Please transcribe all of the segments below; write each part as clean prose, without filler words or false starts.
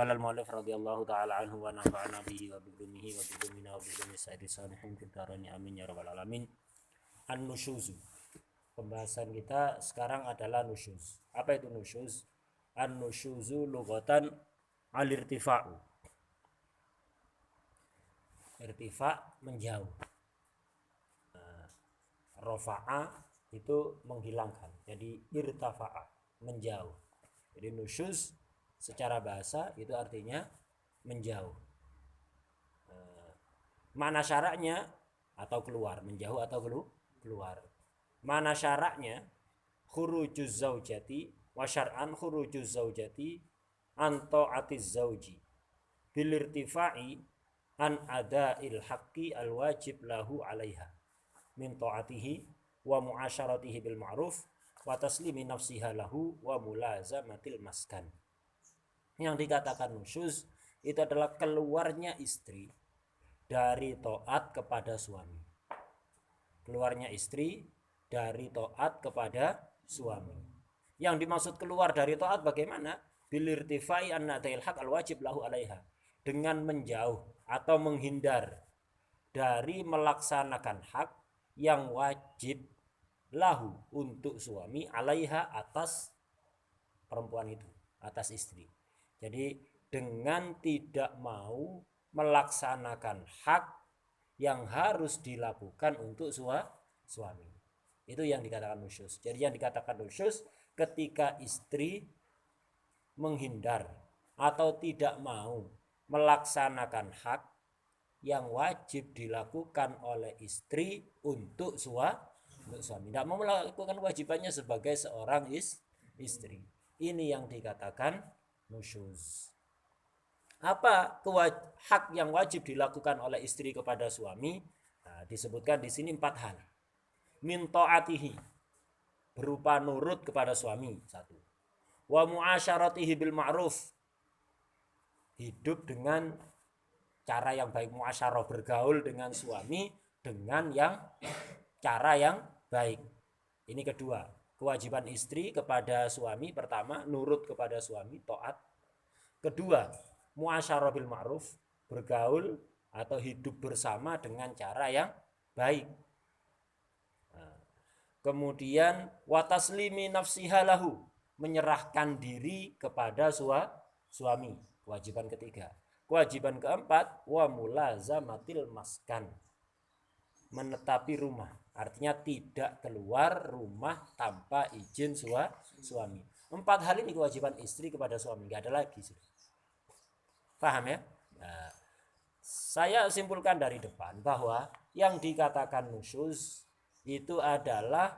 Qala al-mu'allif radhiyallahu ta'ala anhu wa nafa'ana bihi wa bidumihi wa bidumina wa bidumi sayyidi salihin fid dharani amin ya rabbal alamin. An-nusyuz. Pembahasan kita sekarang adalah nusyuz. Apa itu nusyuz? An-nusyuzu lughatan al-irtifa'u. Irtifa' menjauh. Rafa'a itu menghilangkan. Jadi irtafa'a, menjauh. Jadi nusyuz secara bahasa itu artinya menjauh. Mana syaratnya? Atau keluar, menjauh atau keluar. Mana syaratnya? Khurujuz zaujati wa syar'an khurujuz zaujati an ta'atiz zauji bil irtifa'i an ada'il haqqi al wajib lahu 'alaiha min ta'atihi wa mu'asyaratihi bil ma'ruf wa taslimi nafsiha lahu wa mulazamatil maskan. Yang dikatakan nusyuz itu adalah keluarnya istri dari taat kepada suami. Keluarnya istri dari taat kepada suami. Yang dimaksud keluar dari taat bagaimana? Bilirtifai an-nadail haq al-wajib lahu 'alaiha. Dengan menjauh atau menghindar dari melaksanakan hak yang wajib lahu untuk suami 'alaiha atas perempuan itu, atas istri. Jadi dengan tidak mau melaksanakan hak yang harus dilakukan untuk suami. Itu yang dikatakan nusyuz. Jadi yang dikatakan nusyuz ketika istri menghindar atau tidak mau melaksanakan hak yang wajib dilakukan oleh istri untuk suami. Tidak mau melakukan kewajibannya sebagai seorang istri. Ini yang dikatakan nusyuz. Apa hak yang wajib dilakukan oleh istri kepada suami? Nah, disebutkan di sini 4 hal. Min ta'atihi, berupa nurut kepada suami, 1. Wa mu'asyaratihi bil ma'ruf, hidup dengan cara yang baik, muasyarah, bergaul dengan suami dengan cara yang baik. Ini kedua. Kewajiban istri kepada suami, pertama nurut kepada suami, taat. Kedua, muasyarah bil ma'ruf, bergaul atau hidup bersama dengan cara yang baik. Kemudian wataslimi nafsiha lahu, menyerahkan diri kepada suami, kewajiban ketiga. Kewajiban keempat, wa mulazamatil maskan, menetapi rumah, artinya tidak keluar rumah tanpa izin suami. 4 hal ini kewajiban istri kepada suami, nggak ada lagi. Paham ya? Nah, saya simpulkan dari depan bahwa yang dikatakan nusyuz itu adalah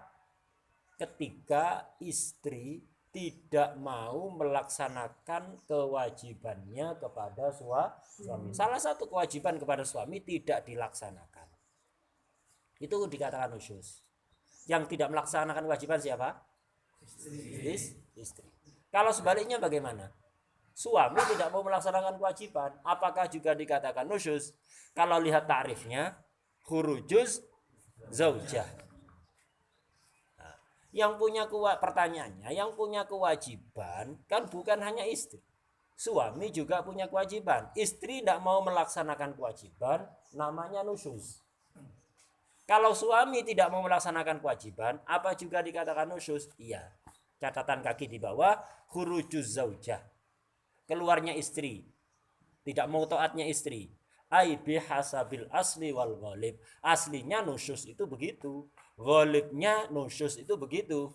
ketika istri tidak mau melaksanakan kewajibannya kepada suami. Salah satu kewajiban kepada suami tidak dilaksanakan. Itu dikatakan nusyuz. Yang tidak melaksanakan kewajiban siapa? Istri. Kalau sebaliknya bagaimana? Suami tidak mau melaksanakan kewajiban, apakah juga dikatakan nusyuz? Kalau lihat ta'rifnya, khurujuz zaujah. Nah, yang punya pertanyaannya, yang punya kewajiban kan bukan hanya istri. Suami juga punya kewajiban. Istri tidak mau melaksanakan kewajiban, namanya nusyuz. Kalau suami tidak mau melaksanakan kewajiban, apa juga dikatakan nusyuz? Iya. Catatan kaki di bawah, khurujuz zaujah. Keluarnya istri, tidak mau taatnya istri. Ai bihasabil asli wal ghalib. Aslinya nusyuz itu begitu, ghalibnya nusyuz itu begitu.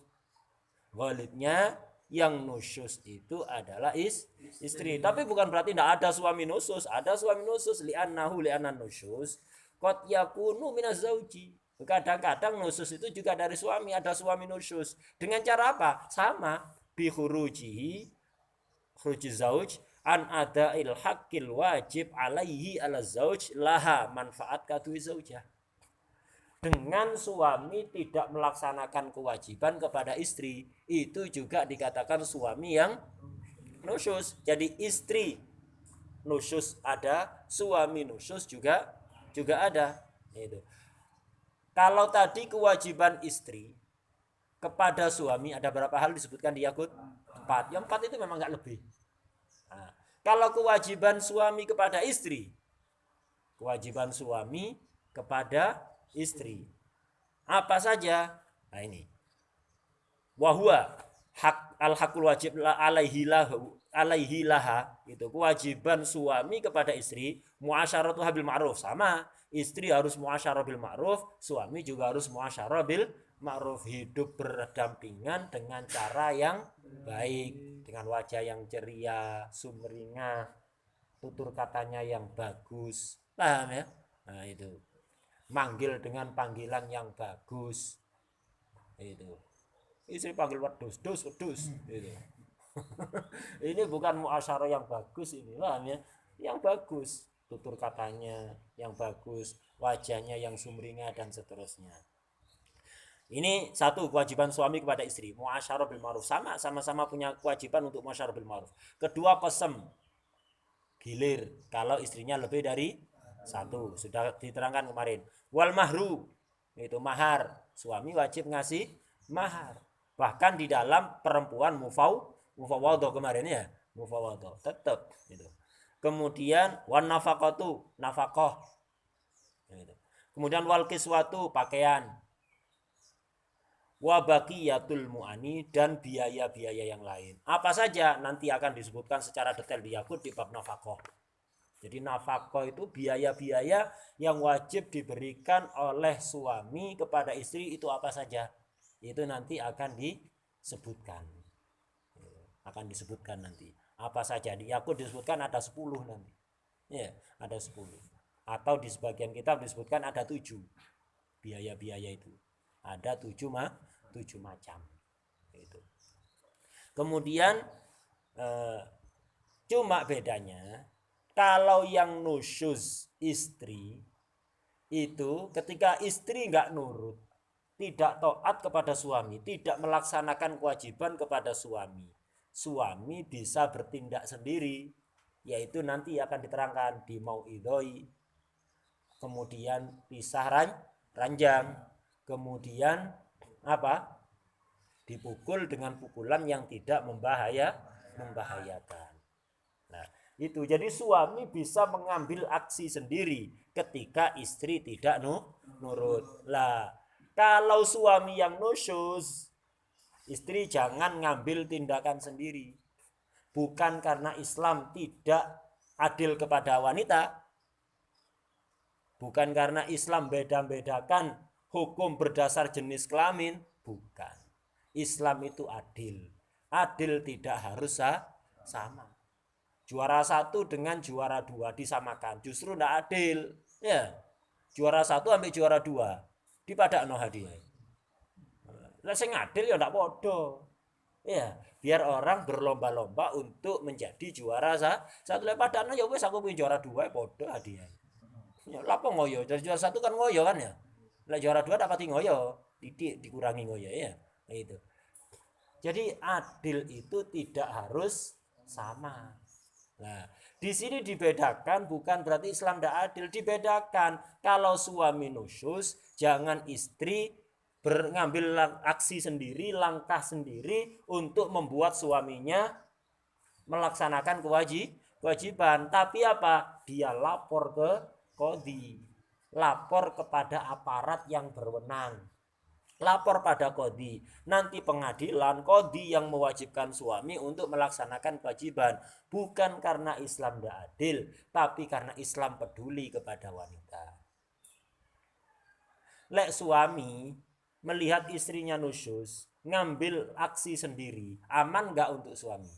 Ghalibnya yang nusyuz itu adalah istri. Tapi bukan berarti tidak ada suami nusyuz. Ada suami nusyuz, li'annahu li'annan nusyuz qad yakunu minaz zauji. Kadang-kadang nusyuz itu juga dari suami, ada suami nusyuz. Dengan cara apa? Sama, bi khurujihi, khurujiz zauj an ada'il haqqil wajib alaihi ala zauj laha manfaat kadui zaujah. Dengan suami tidak melaksanakan kewajiban kepada istri, itu juga dikatakan suami yang nusyuz. Jadi istri nusyuz ada, suami nusyuz juga ada. Itu. Kalau tadi kewajiban istri kepada suami ada berapa hal disebutkan di Yaqut? 4. Yang 4 itu memang nggak lebih. Nah, Kalau kewajiban suami kepada istri, kewajiban suami kepada istri apa saja? Nah ini. Wahwa hak al-hakul wajib alaihi laha itu kewajiban suami kepada istri muasyaratu bil ma'ruf, sama istri harus muasyarah bil ma'ruf, suami juga harus muasyarah bil ma'ruf, hidup berdampingan dengan cara yang baik, dengan wajah yang ceria, sumringah, tutur katanya yang bagus, paham ya? Nah itu manggil dengan panggilan yang bagus, itu istri panggil wedus, wedus itu. Ini bukan muasyarah yang bagus, ini paham ya, yang bagus, tutur katanya yang bagus, wajahnya yang sumringah dan seterusnya. Ini satu kewajiban suami kepada istri, muasyarah bil ma'ruf, sama-sama punya kewajiban untuk muasyarah bil ma'ruf. Kedua, qasam, gilir kalau istrinya lebih dari satu, sudah diterangkan kemarin. Wal mahru, itu mahar, suami wajib ngasih mahar. Bahkan di dalam perempuan mufawadah kemarin ya, mufawadah tetap itu. Kemudian wan nafaqatu, nafkah. Gitu. Kemudian wal kiswatu, pakaian. Wa baqiyatul mu'ani, dan biaya-biaya yang lain. Apa saja nanti akan disebutkan secara detail di Yaqut di bab nafkah. Jadi nafkah itu biaya-biaya yang wajib diberikan oleh suami kepada istri, itu apa saja? Itu nanti akan disebutkan. Akan disebutkan nanti. Apa saja? Di Yaqut disebutkan ada 10 nanti. Ya, ada 10. Atau di sebagian kitab disebutkan ada 7. Biaya-biaya itu. Ada 7 macam. Itu. Kemudian cuma bedanya kalau yang nusyuz istri itu ketika istri nggak nurut, tidak taat kepada suami, tidak melaksanakan kewajiban kepada suami, suami bisa bertindak sendiri, yaitu nanti akan diterangkan di mau'idhoi, kemudian pisah ranjang, kemudian apa? Dipukul dengan pukulan yang tidak membahayakan. Nah, itu jadi suami bisa mengambil aksi sendiri ketika istri tidak nurut. Lah, kalau suami yang nusyuz, istri jangan ngambil tindakan sendiri. Bukan karena Islam tidak adil kepada wanita, bukan karena Islam beda-bedakan hukum berdasar jenis kelamin, bukan. Islam itu adil. Adil tidak harus sama. Juara 1 dengan juara 2 disamakan, justru tidak adil. Ya, juara 1 ambil juara 2 dipadakno hadiah. Lah sing adil ya ndak podo. Ya, biar orang berlomba-lomba untuk menjadi juara satu. Lah padakno ya wis aku punya juara 2 podo hadiah. Ya lapo ngoyo, dari juara 1 kan ngoyo kan ya. Lah juara 2 dapat ngoyo, titik dikurangi ngoyo ya. Nah, itu. Jadi adil itu tidak harus sama. Nah, di sini dibedakan, bukan berarti Islam tidak adil, dibedakan. Kalau suami nusyuz, jangan istri mengambil aksi sendiri, langkah sendiri untuk membuat suaminya melaksanakan kewajiban. Tapi apa? Dia lapor ke qadhi, lapor kepada aparat yang berwenang. Lapor pada qadhi, nanti pengadilan qadhi yang mewajibkan suami untuk melaksanakan kewajiban, bukan karena Islam tidak adil, tapi karena Islam peduli kepada wanita. Lek suami melihat istrinya nusyuz, ngambil aksi sendiri, aman nggak untuk suami?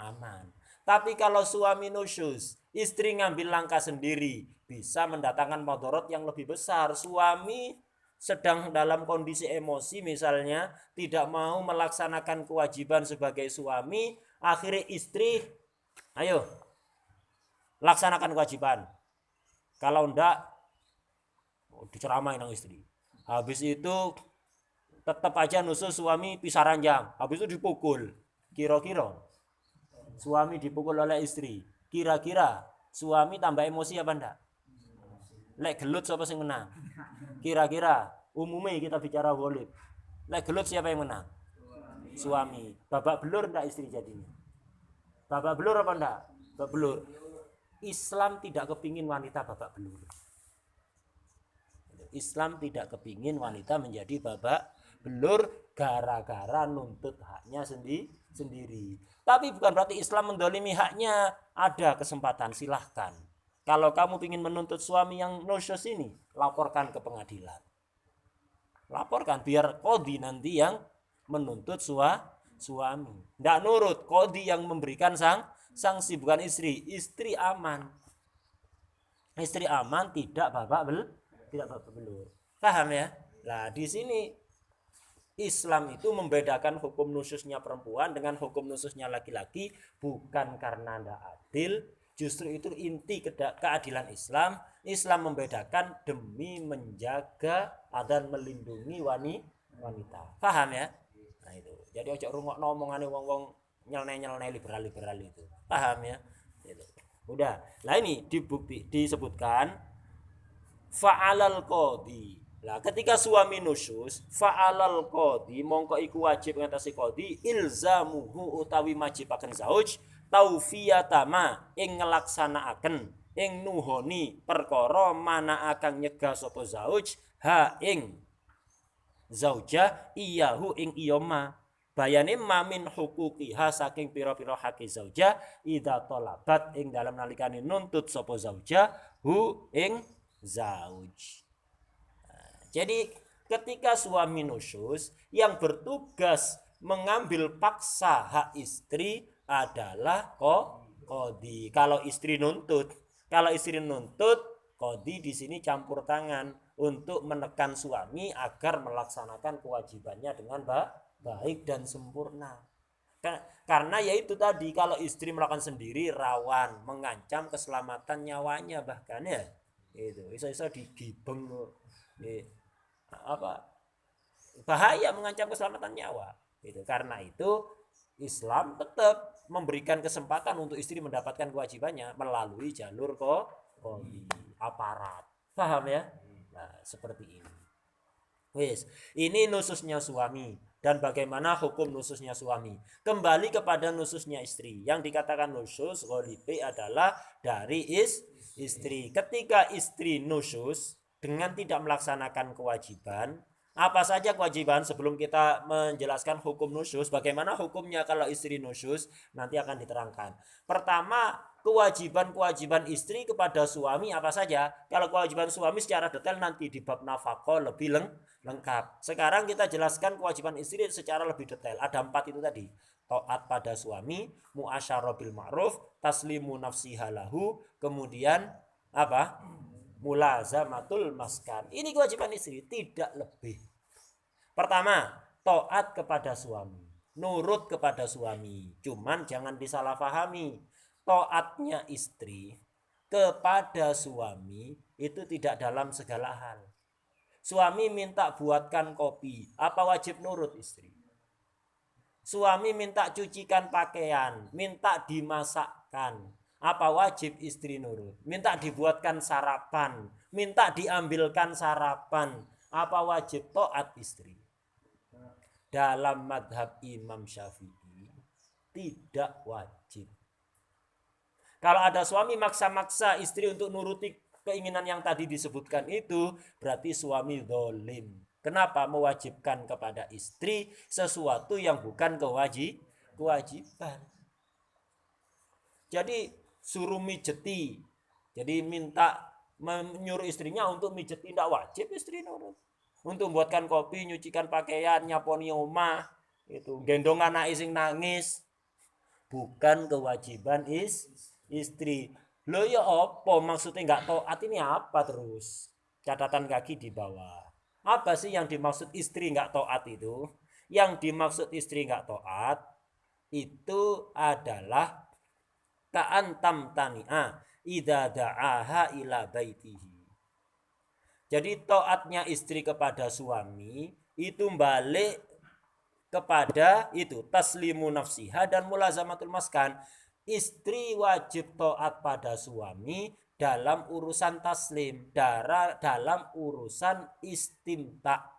Aman. Tapi kalau suami nusyuz, istri ngambil langkah sendiri, bisa mendatangkan madarat yang lebih besar. Suami sedang dalam kondisi emosi misalnya, tidak mau melaksanakan kewajiban sebagai suami, akhirnya istri, ayo laksanakan kewajiban, kalau enggak diceramain nang istri. Habis itu tetap aja nusus suami pisah ranjang, habis itu dipukul. Kira-kira suami dipukul oleh istri, kira-kira suami tambah emosi apa enggak? Lek gelut siapa yang menang? Kira-kira umumnya kita bicara golib. Lek gelut siapa yang menang? Suami. Babak belur enggak istri jadinya? Babak belur apa enggak? Babak belur. Islam tidak kepingin wanita babak belur. Islam tidak kepingin wanita menjadi babak belur gara-gara nuntut haknya sendiri. Tapi bukan berarti Islam mendolimi haknya. Ada kesempatan, silahkan. Kalau kamu ingin menuntut suami yang nusyus ini, laporkan ke pengadilan. Laporkan biar qadhi nanti yang menuntut suami. Tidak nurut, qadhi yang memberikan sanksi, bukan istri. Istri aman. Istri aman tidak babak belur. Paham ya? Nah, di sini Islam itu membedakan hukum nusyusnya perempuan dengan hukum nusyusnya laki-laki bukan karena tidak adil, justru itu inti keadilan Islam. Islam membedakan demi menjaga dan melindungi wanita. Paham ya? Nah itu. Jadi ojo rungokno omongane wong-wong nyeleneh-nyeleneh liberal-liberal itu. Paham ya? Itu. Udah. Lah ini disebutkan fa'alal qadhi. Lah ketika suami nusyus, fa'alal qadhi mongko iku wajib ngatasi qadhi ilzamuhu utawi majibaken zauj taufiyatama ing nglaksanakaken ing nuhoni perkara mana akan nyegah sapa zauj ha ing zaujah iyahu ing iyoma bayane mamin hukukiha saking pira-pira hak zaujah idza talabat ing dalam nalikane nuntut sapa zaujah hu ing zauj. Jadi ketika suami nusyus yang bertugas mengambil paksa hak istri adalah qadhi. Kalau istri nuntut, qadhi di sini campur tangan untuk menekan suami agar melaksanakan kewajibannya dengan baik dan sempurna. Karena yaitu tadi kalau istri melakukan sendiri rawan mengancam keselamatan nyawanya bahkan ya. Itu iso-iso digibeng bahaya mengancam keselamatan nyawa. Itu karena itu Islam tetap memberikan kesempatan untuk istri mendapatkan kewajibannya melalui jalur qadhi, aparat. Paham ya? Nah, seperti ini. Wis, ini nususnya suami dan bagaimana hukum nususnya suami. Kembali kepada nususnya istri. Yang dikatakan nusus ghalibi adalah dari istri. Ketika istri nusus dengan tidak melaksanakan kewajiban, apa saja kewajiban sebelum kita menjelaskan hukum nusyus, bagaimana hukumnya kalau istri nusyus nanti akan diterangkan. Pertama, kewajiban-kewajiban istri kepada suami apa saja. Kalau kewajiban suami secara detail nanti di bab nafaqah lebih lengkap. Sekarang kita jelaskan kewajiban istri secara lebih detail. Ada 4 itu tadi. Taat pada suami, muasyarah bil ma'ruf, taslimu nafsiha lahu, kemudian apa? Mulazamatul maskan. Ini kewajiban istri, tidak lebih. Pertama, taat kepada suami, nurut kepada suami. Cuman jangan disalahpahami. Taatnya istri kepada suami itu tidak dalam segala hal. Suami minta buatkan kopi, apa wajib nurut istri? Suami minta cucikan pakaian, minta dimasakkan, apa wajib istri nurut? Minta dibuatkan sarapan, minta diambilkan sarapan, apa wajib taat istri? Dalam madhab Imam Syafi'i tidak wajib. Kalau ada suami maksa-maksa istri untuk nuruti keinginan yang tadi disebutkan itu, berarti suami zalim. Kenapa mewajibkan kepada istri sesuatu yang bukan kewajiban? Jadi suruh mijeti, jadi minta menyuruh istrinya untuk mijeti, tidak wajib istri nurut. Untuk membuatkan kopi, nyucikan pakaian, nyaponi omah, itu gendong anak sing nangis, bukan kewajiban istri. Lo ya apa maksudnya nggak taat ini apa terus? Catatan kaki di bawah. Apa sih yang dimaksud istri nggak taat itu? Yang dimaksud istri nggak taat itu adalah ka'antam tani'a idza da'aha ila baitihi. Jadi taatnya istri kepada suami itu balik kepada itu taslimu nafsiha dan mulazamatul maskan. Istri wajib taat pada suami dalam urusan taslim, dalam urusan istimta.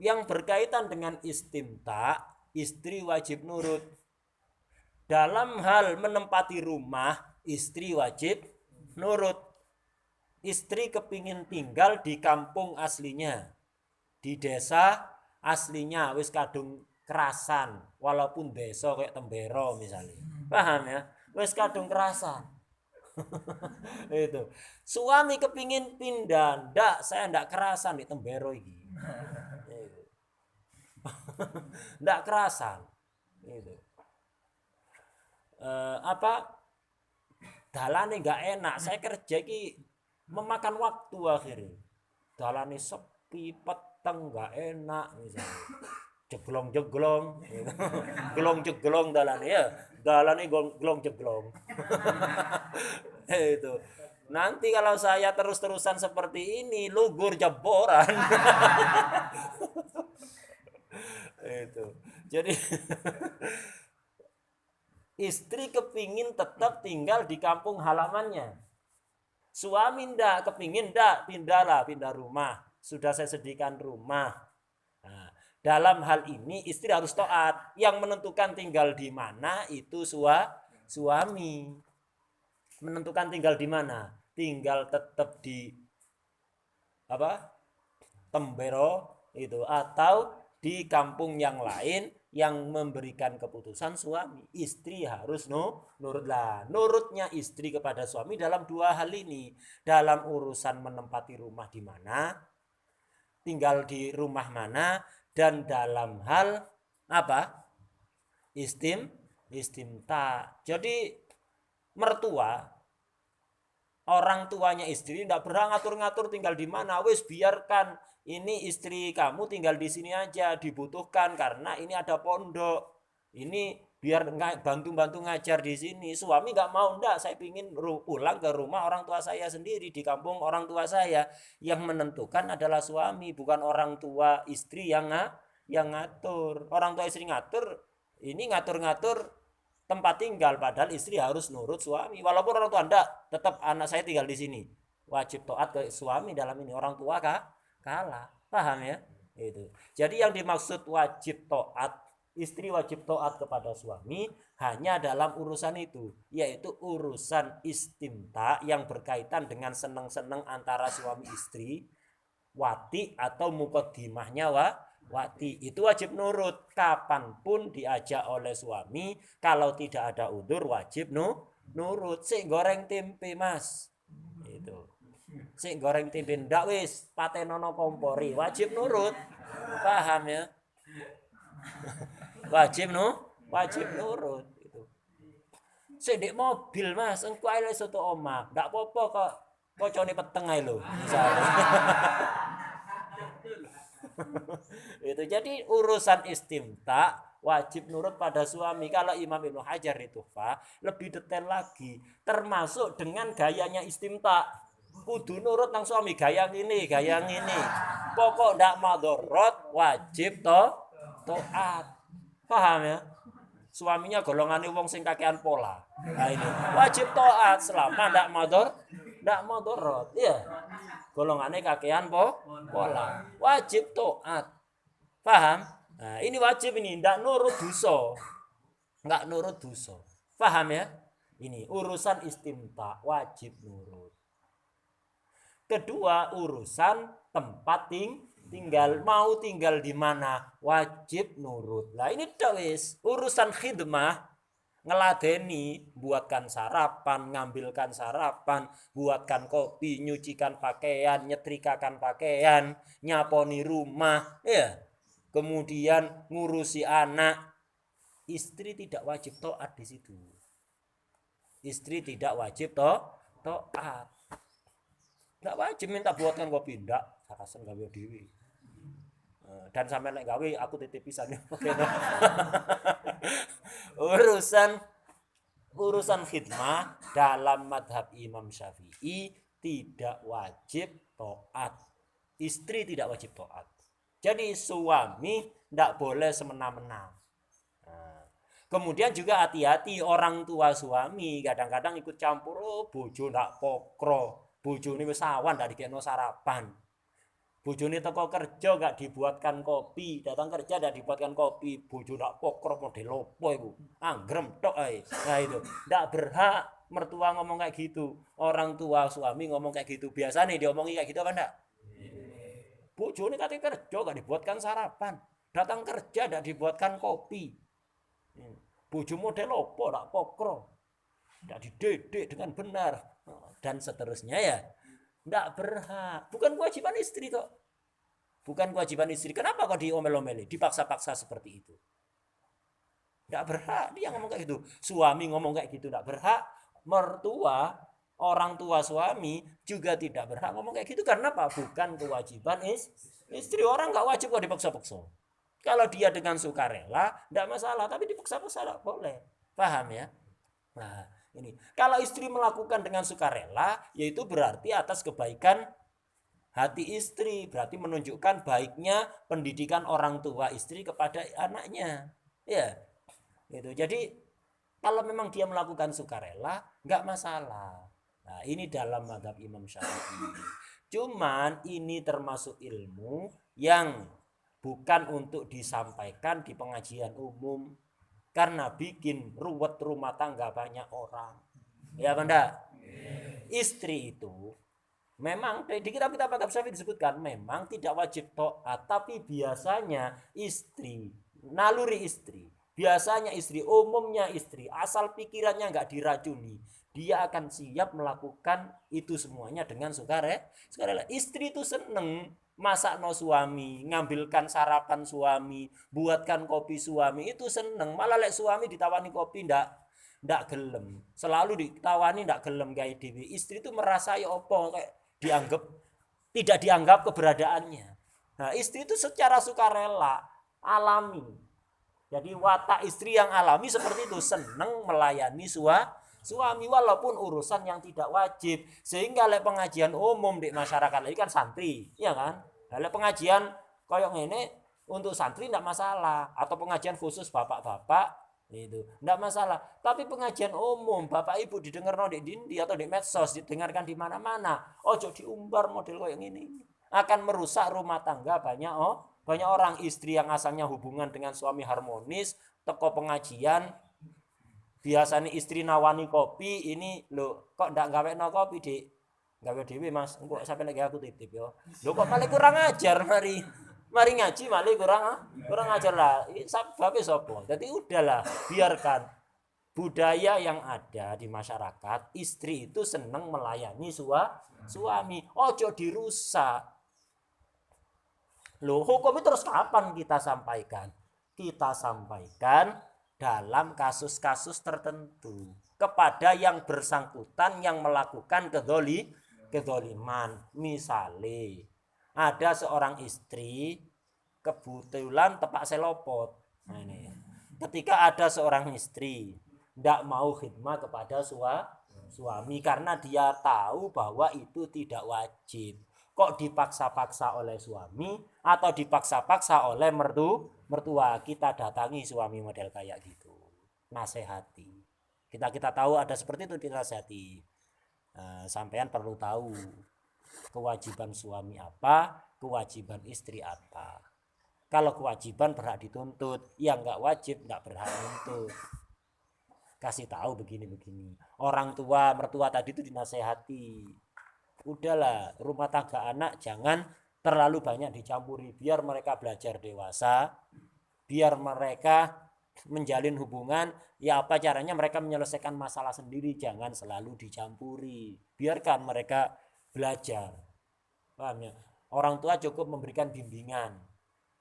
Yang berkaitan dengan istimta, istri wajib nurut. Dalam hal menempati rumah, istri wajib nurut. Istri kepingin tinggal di kampung aslinya, di desa aslinya, wis kadung kerasan, walaupun desa kayak Tembero misalnya. Paham ya? Wis kadung kerasan. Itu. Suami kepingin pindah, ndak, saya ndak kerasan di Tembero ini. Ndak kerasan. Itu. Apa? Dalane nggak enak, saya kerja ki memakan waktu akhirnya. Dalane sepi, peteng, nggak enak misalnya. Jeglong-jeglong, gelong-jeglong dalane ya, dalane gelong-jeglong. Itu. Nanti kalau saya terus-terusan seperti ini, lugur jeboran. Itu. Jadi istri kepingin tetap tinggal di kampung halamannya. Suami ndak kepingin, ndak, pindah rumah. Sudah saya sediakan rumah. Nah, dalam hal ini istri harus taat. Yang menentukan tinggal di mana itu suami. Menentukan tinggal di mana? Tinggal tetap di apa? Tembero itu atau di kampung yang lain yang memberikan keputusan suami. Istri harus nurutlah. Nurutnya istri kepada suami dalam dua hal ini. Dalam urusan menempati rumah di mana, tinggal di rumah mana, dan dalam hal apa? Istimta. Jadi mertua, orang tuanya istri tidak berhak ngatur-ngatur tinggal di mana. Wis biarkan ini istri kamu tinggal di sini aja, dibutuhkan karena ini ada pondok. Ini biar bantu-bantu ngajar di sini. Suami nggak mau, ndak, saya pingin pulang ke rumah orang tua saya sendiri, di kampung orang tua saya. Yang menentukan adalah suami, bukan orang tua istri yang ngatur. Orang tua istri ngatur, ini ngatur-ngatur tempat tinggal, padahal istri harus nurut suami. Walaupun orang tua ndak, tetap anak saya tinggal di sini. Wajib taat ke suami dalam ini. Orang tua kalah, paham ya? Itu. Jadi yang dimaksud wajib taat, istri wajib taat kepada suami hanya dalam urusan itu, yaitu urusan istimta yang berkaitan dengan seneng-seneng antara suami istri, wati atau mukodimahnya wati. Itu wajib nurut kapanpun diajak oleh suami. Kalau tidak ada udzur wajib nurut. Sik goreng tempe mas, itu. Sik goreng tempe ndak wis patenono kompori, wajib nurut. Paham ya? Wajib nurut itu. Sik ndek mobil mas, engko ae soto omah, ndak apa-apa kok kocone peteng ae lho misalnya. Itu. Jadi urusan istimta wajib nurut pada suami. Kalau Imam Ibnu Hajar itu lebih detail lagi, termasuk dengan gayanya istimta. Kudu nurut nang suami, gaya ini. Pokok ndak madorot, wajib taat. Paham ya? Suaminya golongannya wong sing kakean pola. Nah ini wajib taat selama ndak madorot. Iya. Golongannya kakean pola. Wajib taat. Paham? Nah, ini wajib ini, ndak nurut dosa. Enggak nurut dosa. Paham ya? Ini urusan istimta, wajib nurut. Kedua, urusan tempat tinggal, mau tinggal di mana, wajib nurut. Lah ini wis urusan khidmah, ngeladeni, buatkan sarapan, ngambilkan sarapan, buatkan kopi, nyucikan pakaian, nyetrikakan pakaian, nyaponi rumah, ya. Kemudian ngurusi anak. Istri tidak wajib taat di situ. Istri tidak wajib taat. Nggak wajib minta buatkan kopi, ndak, sakasen gawe dhewe. Dan sampai nek gawe aku titip pisan. Urusan khidmah dalam madhab Imam Syafi'i tidak wajib taat. Istri tidak wajib taat. Jadi suami ndak boleh semena-mena. Kemudian juga hati-hati orang tua suami kadang-kadang ikut campur, bojo ndak pokro. Bojone wis awan ndak dikekno sarapan. Bojone teko kerja gak dibuatkan kopi, datang kerja gak dibuatkan kopi, bojo ndak pokro model opo iku. Anggrem tok ae. Nah itu, ndak berhak mertua ngomong kayak gitu. Orang tua suami ngomong kayak gitu. Biasa nih diomongi kayak gitu apa enggak? Bojone kate kerja gak dibuatkan sarapan. Datang kerja gak dibuatkan kopi. Bojo model opo ndak pokro. Ndak dididik dengan benar dan seterusnya ya. Nggak berhak. Bukan kewajiban istri kok. Bukan kewajiban istri. Kenapa kok diomel-omeli? Dipaksa-paksa seperti itu. Nggak berhak. Dia ngomong kayak gitu. Suami ngomong kayak gitu. Nggak berhak. Mertua, orang tua suami juga tidak berhak ngomong kayak gitu. Karena apa? Bukan kewajiban istri. Orang nggak wajib kok dipaksa-paksa. Kalau dia dengan sukarela, nggak masalah. Tapi dipaksa-paksa nggak boleh. Paham ya? Nah, ini kalau istri melakukan dengan sukarela, yaitu berarti atas kebaikan hati istri, berarti menunjukkan baiknya pendidikan orang tua istri kepada anaknya. Ya, itu. Jadi kalau memang dia melakukan sukarela, nggak masalah. Nah, ini dalam mazhab Imam Syafi'i. Cuman ini termasuk ilmu yang bukan untuk disampaikan di pengajian umum. Karena bikin ruwet rumah tangga banyak orang. Ya benda. Istri itu memang di kitab-kitab mazhab Syafi'i disebutkan memang tidak wajib taat, tapi biasanya istri, naluri istri, biasanya istri, umumnya istri, asal pikirannya nggak diracuni, dia akan siap melakukan itu semuanya dengan sukarela. Istri itu seneng masak no suami, ngambilkan sarapan suami, buatkan kopi suami, itu seneng. Malah lek suami ditawani kopi ndak gelem, selalu ditawani ndak gelem kayak dewi. Istri itu merasa ya opo kayak dianggap tidak dianggap keberadaannya. Nah istri itu secara sukarela alami. Jadi watak istri yang alami seperti itu, seneng melayani suami walaupun urusan yang tidak wajib. Sehingga lek pengajian umum di masyarakat ini kan santri, ya kan? Lek pengajian koyok ini untuk santri tidak masalah, atau pengajian khusus bapak-bapak itu tidak masalah. Tapi pengajian umum bapak ibu didengar di dindi atau di medsos, didengarkan di mana-mana. Ojo diumbar model koyok ini, akan merusak rumah tangga banyak orang. Istri yang asalnya hubungan dengan suami harmonis, teko pengajian biasanya istri nawani kopi, ini lo kok ndak gawe no kopi di gawe dewi mas, kok sampai lagi aku titip yo, lo kok malah kurang ajar, mari ngaji malah kurang ajar lah, sebabnya sopo. Jadi udahlah, biarkan budaya yang ada di masyarakat, istri itu seneng melayani suami, ojo dirusak. Lo hukum itu terus kapan kita sampaikan? Kita sampaikan dalam kasus-kasus tertentu kepada yang bersangkutan yang melakukan kezoliman. Misalnya ada seorang istri kebetulan tepak selopot. Nah ini, ketika ada seorang istri tidak mau khidmah kepada suami karena dia tahu bahwa itu tidak wajib, kok dipaksa-paksa oleh suami atau dipaksa-paksa oleh mertua, kita datangi suami model kayak gitu, nasihati. Kita tahu ada seperti itu, dinasihati. Sampean perlu tahu kewajiban suami apa, kewajiban istri apa. Kalau kewajiban berhak dituntut, yang nggak wajib nggak berhak menuntut. Kasih tahu begini-begini. Orang tua mertua tadi itu dinasehati. Udahlah, rumah tangga anak jangan terlalu banyak dicampuri, biar mereka belajar dewasa, biar mereka menjalin hubungan, ya apa caranya mereka menyelesaikan masalah sendiri, jangan selalu dicampuri, biarkan mereka belajar. Paham ya? Orang tua cukup memberikan bimbingan,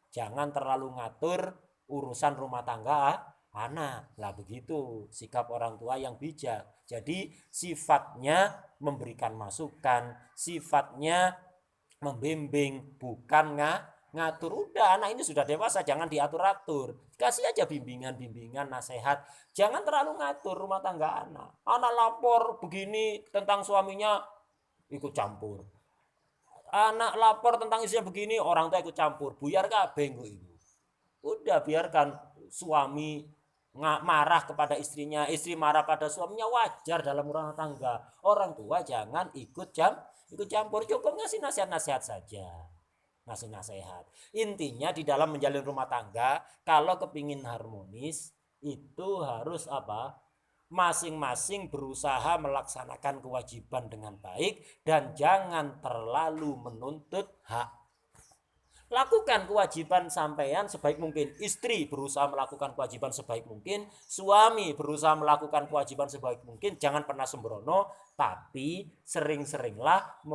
jangan terlalu ngatur urusan rumah tangga anak. Lah begitu sikap orang tua yang bijak. Jadi sifatnya memberikan masukan, sifatnya membimbing, bukan ngatur. Udah, anak ini sudah dewasa, jangan diatur-atur, kasih aja bimbingan, nasihat. Jangan terlalu ngatur rumah tangga anak. Anak lapor begini tentang suaminya, ikut campur. Anak lapor tentang istrinya begini, orang tua ikut campur, buyar kabeh ibu. Udah, biarkan suami marah kepada istrinya, istri marah pada suaminya, wajar dalam rumah tangga. Orang tua jangan ikut campur, cukup ngasih nasihat-nasihat saja. ngasih nasihat. Intinya di dalam menjalin rumah tangga, kalau kepingin harmonis itu harus apa? Masing-masing berusaha melaksanakan kewajiban dengan baik dan jangan terlalu menuntut hak. Lakukan kewajiban sampean sebaik mungkin. Istri berusaha melakukan kewajiban sebaik mungkin, suami berusaha melakukan kewajiban sebaik mungkin. Jangan pernah sembrono, tapi sering-seringlah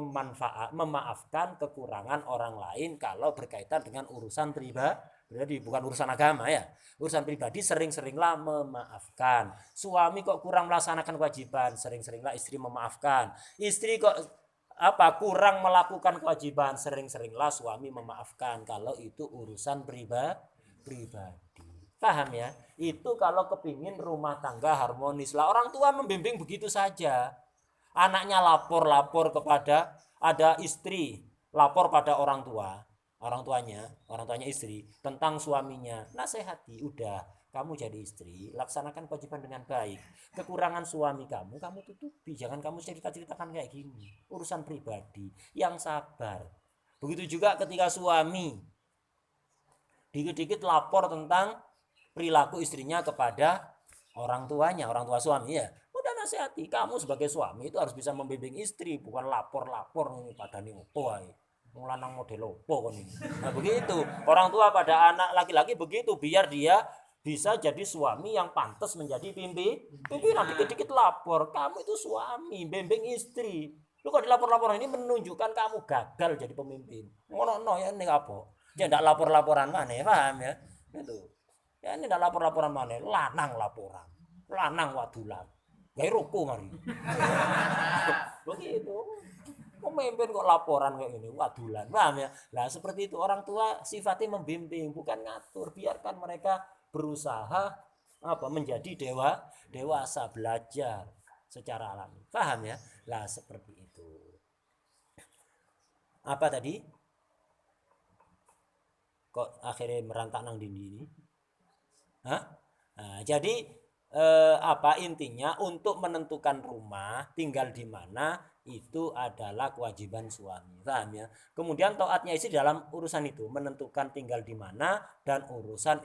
memaafkan kekurangan orang lain kalau berkaitan dengan urusan pribadi, bukan urusan agama ya. Urusan pribadi sering-seringlah memaafkan. Suami kok kurang melaksanakan kewajiban, sering-seringlah istri memaafkan. Istri kok kurang melakukan kewajiban, sering-seringlah suami memaafkan kalau itu urusan pribadi. Paham ya? Itu kalau kepingin rumah tangga harmonis lah. Orang tua membimbing begitu saja. Anaknya lapor kepada, ada istri lapor pada orang tuanya istri tentang suaminya, nasihati, udah kamu jadi istri, laksanakan kewajiban dengan baik. Kekurangan suami kamu tutupi. Jangan kamu ceritakan kayak gini. Urusan pribadi, yang sabar. Begitu juga ketika suami dikit-dikit lapor tentang perilaku istrinya kepada orang tua suami ya. Udah nasihati, kamu sebagai suami itu harus bisa membimbing istri, bukan lapor nih pada nih opo ae. Lanang model opo kon ini. Nah begitu, orang tua pada anak laki-laki begitu, biar dia bisa jadi suami yang pantas menjadi pimpinan. Dikit-dikit lapor, kamu itu suami, bimbing istri. Lu kok dilapor-lapor ini menunjukkan kamu gagal jadi pemimpin. Ngono ya ini apa? Ya ndak lapor-laporan mana, paham ya? Itu. Ya ini ndak lapor-laporan mana, lanang laporan. Lanang wadulan. Gawe ruku mari. Begitu. Pemimpin kok laporan kayak gini, wadulan, paham ya? Lah seperti itu, orang tua sifatnya membimbing, bukan ngatur. Biarkan mereka berusaha menjadi dewasa, belajar secara alami, paham ya? Lah seperti itu. Apa tadi? Kok akhirnya merantak nang dindi ini? Hah? Nah, jadi intinya untuk menentukan rumah tinggal di mana itu adalah kewajiban suami, paham ya? Kemudian taatnya istri dalam urusan itu, menentukan tinggal di mana dan urusan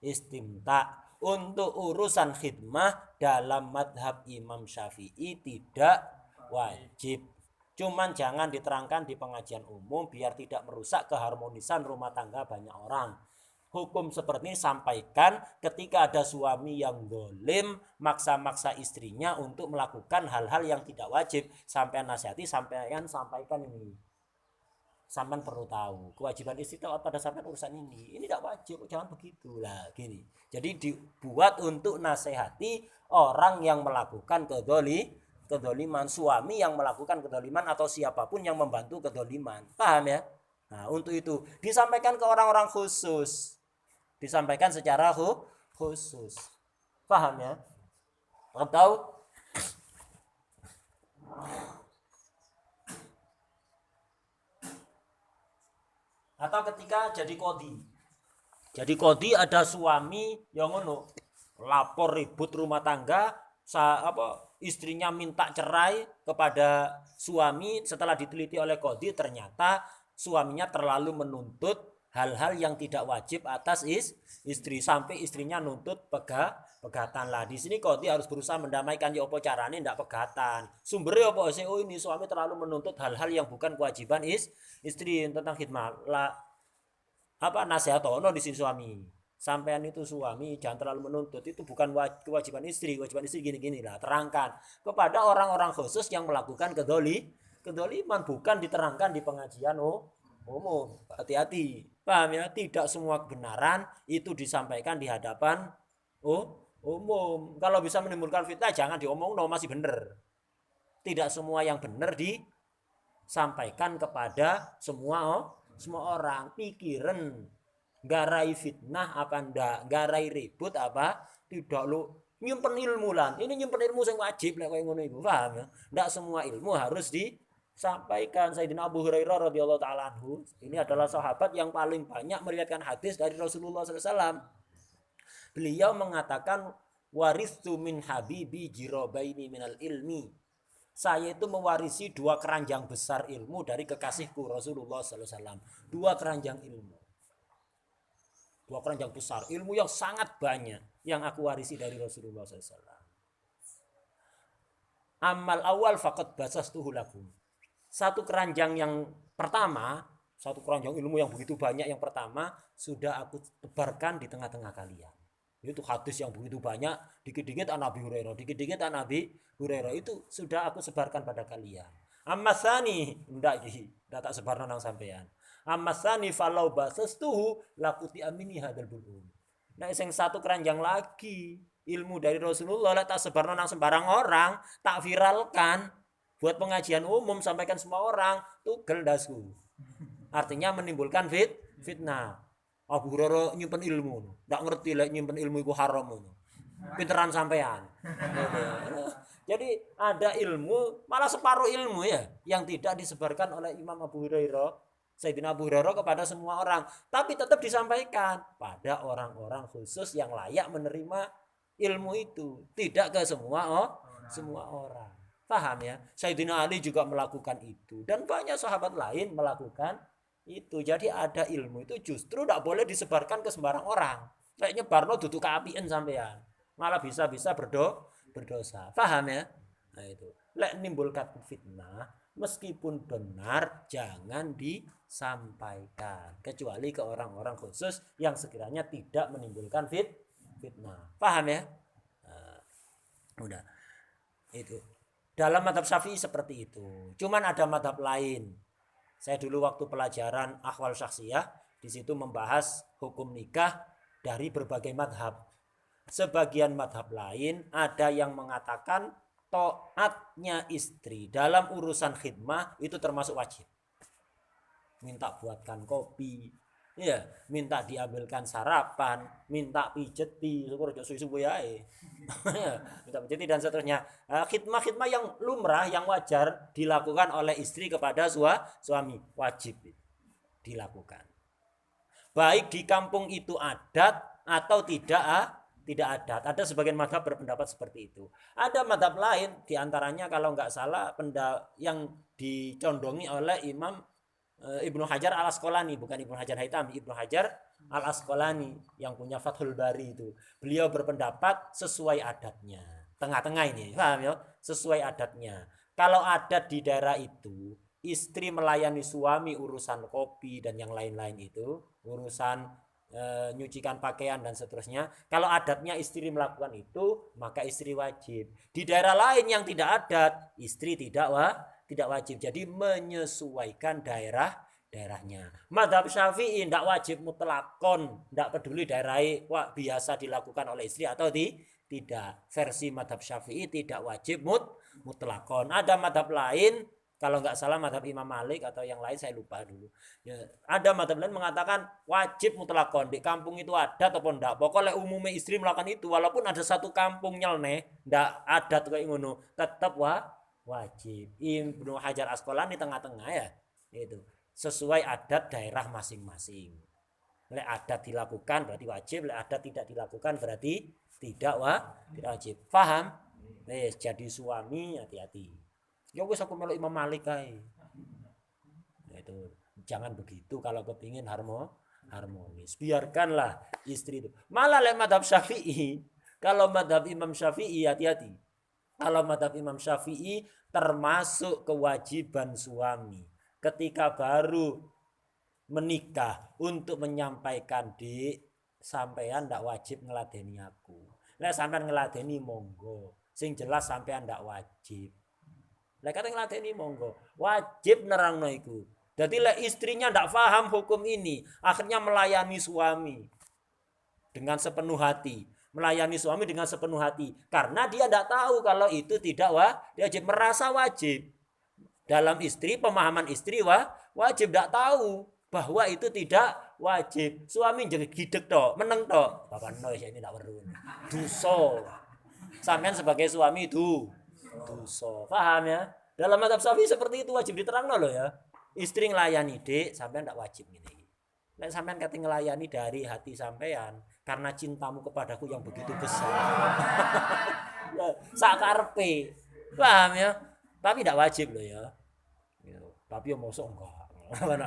istimta. Untuk urusan khidmah dalam madhab Imam Syafi'i tidak wajib. Cuman jangan diterangkan di pengajian umum biar tidak merusak keharmonisan rumah tangga banyak orang. Hukum seperti ini sampaikan ketika ada suami yang dolim maksa-maksa istrinya untuk melakukan hal-hal yang tidak wajib. Sampai nasihati, sampaikan ini. Sampai perlu tahu kewajiban istri taat pada sampai urusan ini tidak wajib, jangan begitu lah gini. Jadi dibuat untuk nasihati orang yang melakukan kedoliman, suami yang melakukan kedoliman atau siapapun yang membantu kedoliman, paham ya? Nah untuk itu disampaikan ke orang-orang khusus, disampaikan secara khusus, paham ya? Atau ketika jadi kodi ada suami yang lapor ribut rumah tangga, istrinya minta cerai kepada suami, setelah diteliti oleh kodi ternyata suaminya terlalu menuntut hal-hal yang tidak wajib atas istri, sampai istrinya nuntut pegatan lah. Di sini kodi harus berusaha mendamaikan, ya apa carane ndak pegatan. Sumbernya apa sih? Oh ini suami terlalu menuntut hal-hal yang bukan kewajiban istri tentang khidmat lah. Nasihat ono di sini suami. Sampean itu suami jangan terlalu menuntut, itu bukan kewajiban istri. Kewajiban istri gini-gini lah, terangkan kepada orang-orang khusus yang melakukan kedoliman, bukan diterangkan di pengajian umum. Hati-hati, paham ya? Tidak semua kebenaran itu disampaikan di hadapan umum. Kalau bisa menimbulkan fitnah jangan diomong, masih benar. Tidak semua yang benar disampaikan kepada semua orang. Pikiran garai fitnah apa ndak, garai ribut apa tidak, lu nyimpen ilmu lan. Ini nyimpen ilmu yang wajib lek koyo ngono iku, paham ya? Ndak semua ilmu harus disampaikan. Sayyidina Abu Hurairah radhiyallahu taala anhu, ini adalah sahabat yang paling banyak meriwayatkan hadis dari Rasulullah SAW. Beliau mengatakan, waristu min habibi jirabaini minal ilmi. Saya itu mewarisi 2 keranjang besar ilmu dari kekasihku Rasulullah sallallahu alaihi wasallam. 2 keranjang ilmu. 2 keranjang besar, ilmu yang sangat banyak yang aku warisi dari Rasulullah sallallahu alaihi wasallam. Amal awal faqad basastuhu lakum. Satu keranjang yang pertama, satu keranjang ilmu yang begitu banyak yang pertama sudah aku tebarkan di tengah-tengah kalian. Itu hadis yang begitu banyak, dikit-dikit an Abi Hurairah, dikit-dikit an Abi Hurairah, itu sudah aku sebarkan pada kalian. Ammasani ndak tak sebarno nang sampean. Ammasani falau basastuhu lakuti amini hadal bulum. Nah, sing satu keranjang lagi ilmu dari Rasulullah lah tak sebarno nang sembarang orang, tak viralkan buat pengajian umum, sampaikan semua orang, tugel dasku. Artinya menimbulkan fitnah. Abu Hurairah nyimpen ilmu, ndak ngerti lek nyimpen ilmu iku haram ngono. Pinteran sampean. Jadi ada ilmu, malah separuh ilmu ya yang tidak disebarkan oleh Imam Abu Hurairah, Sayyidina Abu Hurairah kepada semua orang, tapi tetap disampaikan pada orang-orang khusus yang layak menerima ilmu itu, tidak ke semua orang. Paham ya? Sayyidina Ali juga melakukan itu dan banyak sahabat lain melakukan itu. Jadi ada ilmu itu justru tidak boleh disebarkan ke sembarang orang. Kayak nyebarno duduk keapian sampean, malah bisa berdosa. Paham ya? Nah itu. Lek nimbulkan fitnah, meskipun benar jangan disampaikan kecuali ke orang-orang khusus yang sekiranya tidak menimbulkan fitnah. Paham ya? Nah, udah. Itu. Dalam mazhab Syafi'i seperti itu. Cuman ada mazhab lain. Saya dulu waktu pelajaran akhwal syakhsiyah di situ membahas hukum nikah dari berbagai madhab. Sebagian madhab lain ada yang mengatakan taatnya istri dalam urusan khidmah itu termasuk wajib. Minta buatkan kopi, ya, minta diambilkan sarapan, minta pijeti, syukur aja suwi-suwi ae. Minta pijeti dan seterusnya. Khidmah-khidmah yang lumrah, yang wajar dilakukan oleh istri kepada suami, wajib dilakukan. Baik di kampung itu adat atau tidak adat. Ada sebagian mazhab berpendapat seperti itu. Ada mazhab lain diantaranya kalau nggak salah yang dicondongi oleh Imam Ibnu Hajar Al-Asqalani, bukan Ibnu Hajar Haytami, Ibnu Hajar Al-Asqalani yang punya Fathul Bari itu. Beliau berpendapat sesuai adatnya. Tengah-tengah ini, paham ya? Sesuai adatnya. Kalau adat di daerah itu, istri melayani suami urusan kopi dan yang lain-lain itu, urusan nyucikan pakaian dan seterusnya. Kalau adatnya istri melakukan itu, maka istri wajib. Di daerah lain yang tidak adat, istri tidak wajib. Jadi menyesuaikan daerahnya. Mazhab Syafi'i tidak wajib mutlakon, tidak peduli daerah biasa dilakukan oleh istri atau tidak. Versi mazhab Syafi'i tidak wajib mutlakon. Ada mazhab lain, kalau nggak salah mazhab Imam Malik atau yang lain saya lupa dulu. Ya, ada mazhab lain mengatakan wajib mutlakon, di kampung itu ada ataupun enggak. Pokoknya umumnya istri melakukan itu, walaupun ada satu kampung nyeleneh enggak adat kayak ngono, tetap wajib. Ibnu Hajar Asqalani tengah-tengah ya. Itu sesuai adat daerah masing-masing. Lek adat dilakukan berarti wajib, lek adat tidak dilakukan berarti tidak wajib. Paham? Jadi suami hati-hati. Ya wis aku melok Imam Malik kae. Nah, itu jangan begitu kalau kepingin harmonis. Biarkanlah istri itu. Malah lek mazhab Syafi'i, kalau mazhab Imam Syafi'i hati-hati. Kalau mazhab Imam Syafi'i termasuk kewajiban suami ketika baru menikah untuk menyampaikan sampean ndak wajib ngeladeni aku. Lek sampean ngeladeni monggo. Sing jelas sampean ndak wajib. Lek kate ngladeni monggo, wajib nerangno iku. Dadi lek istrinya ndak paham hukum ini, akhirnya melayani suami dengan sepenuh hati. Melayani suami dengan sepenuh hati karena dia ndak tahu kalau itu tidak wajib, merasa wajib. Dalam istri, pemahaman istri wajib, ndak tahu bahwa itu tidak wajib. Suami jadi gidek tok, meneng tok. Bapak no ini ndak weruh. Dosa. Sampean sebagai suami itu dosa. Paham ya? Dalam mazhab Syafi'i seperti itu wajib diterangno loh ya. Istri ngelayani dek, sampean ndak wajib ngene. Nek sampean kate ngelayani dari hati sampean karena cintamu kepadaku yang begitu besar. Sakarepe. Paham ya? Tapi tidak wajib loh ya. Gitu. Tapi ya mosok enggak.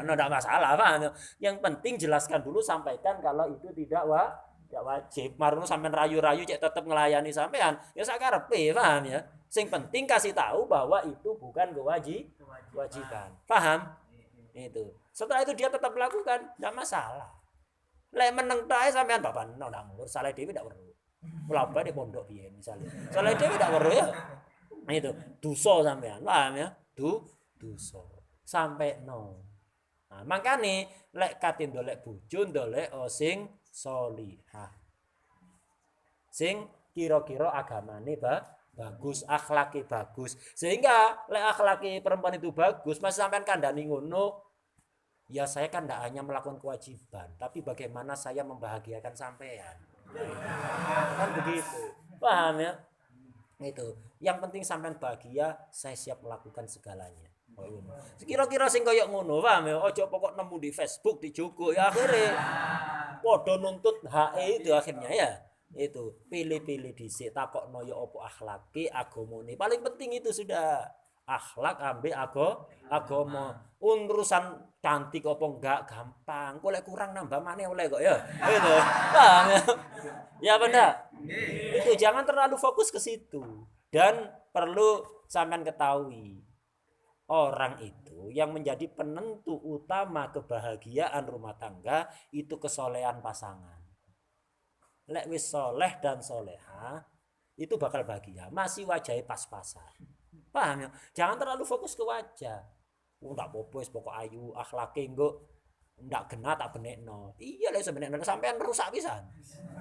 Enggak masalah, paham. Yang penting jelaskan dulu, sampaikan kalau itu tidak wajib. Marunu sampean rayu-rayu cek tetap ngelayani sampean, ya sakarepe, paham ya. Sing penting kasih tahu bahwa itu bukan kewajiban. Paham? Itu. Setelah itu dia tetap melakukan, tidak masalah. Lek meneng tae sampean bapak nang ngurus salah dewi tidak perlu. Mulaba di pondok piye misalnya. Salah dewi tidak perlu ya. Itu dosa sampean, paham ya? Dosa. Sampai no. Nah, makanya lek katin dolek bojo ndolek sing solihah. Sing kira-kira agamane bagus, akhlaki bagus. Sehingga lek akhlaki perempuan itu bagus, masih sampean kandhani ngono, ya saya kan tidak hanya melakukan kewajiban, tapi bagaimana saya membahagiakan sampean. Kan begitu. Paham ya? Itu. Yang penting sampean bahagia, saya siap melakukan segalanya. Kira-kira sing koyo ngono, paham ya? Ojo pokok nemu di Facebook dijugo ya akhirnya padha nuntut HE itu akhirnya ya. Itu pilih-pilih dhisik takokno ya apa akhlake, agamane. Paling penting itu sudah akhlak ambek agama. Urusan cantik apa enggak gampang. Kok lek kurang nambah maneh oleh kok ya. Itu. Paham ya? Ya benar. Itu jangan terlalu fokus ke situ. Dan perlu sampean ketahui, orang itu yang menjadi penentu utama kebahagiaan rumah tangga itu kesolehan pasangan. Lek wis soleh dan soleha itu bakal bahagia. Masih wajahnya pas-pasan. Paham ya? Jangan terlalu fokus ke wajah. Ndak apa-apa wis pokok ayu, akhlake engko ndak genah tak benekno. Iya lek sebenarnya sampean rusak pisan.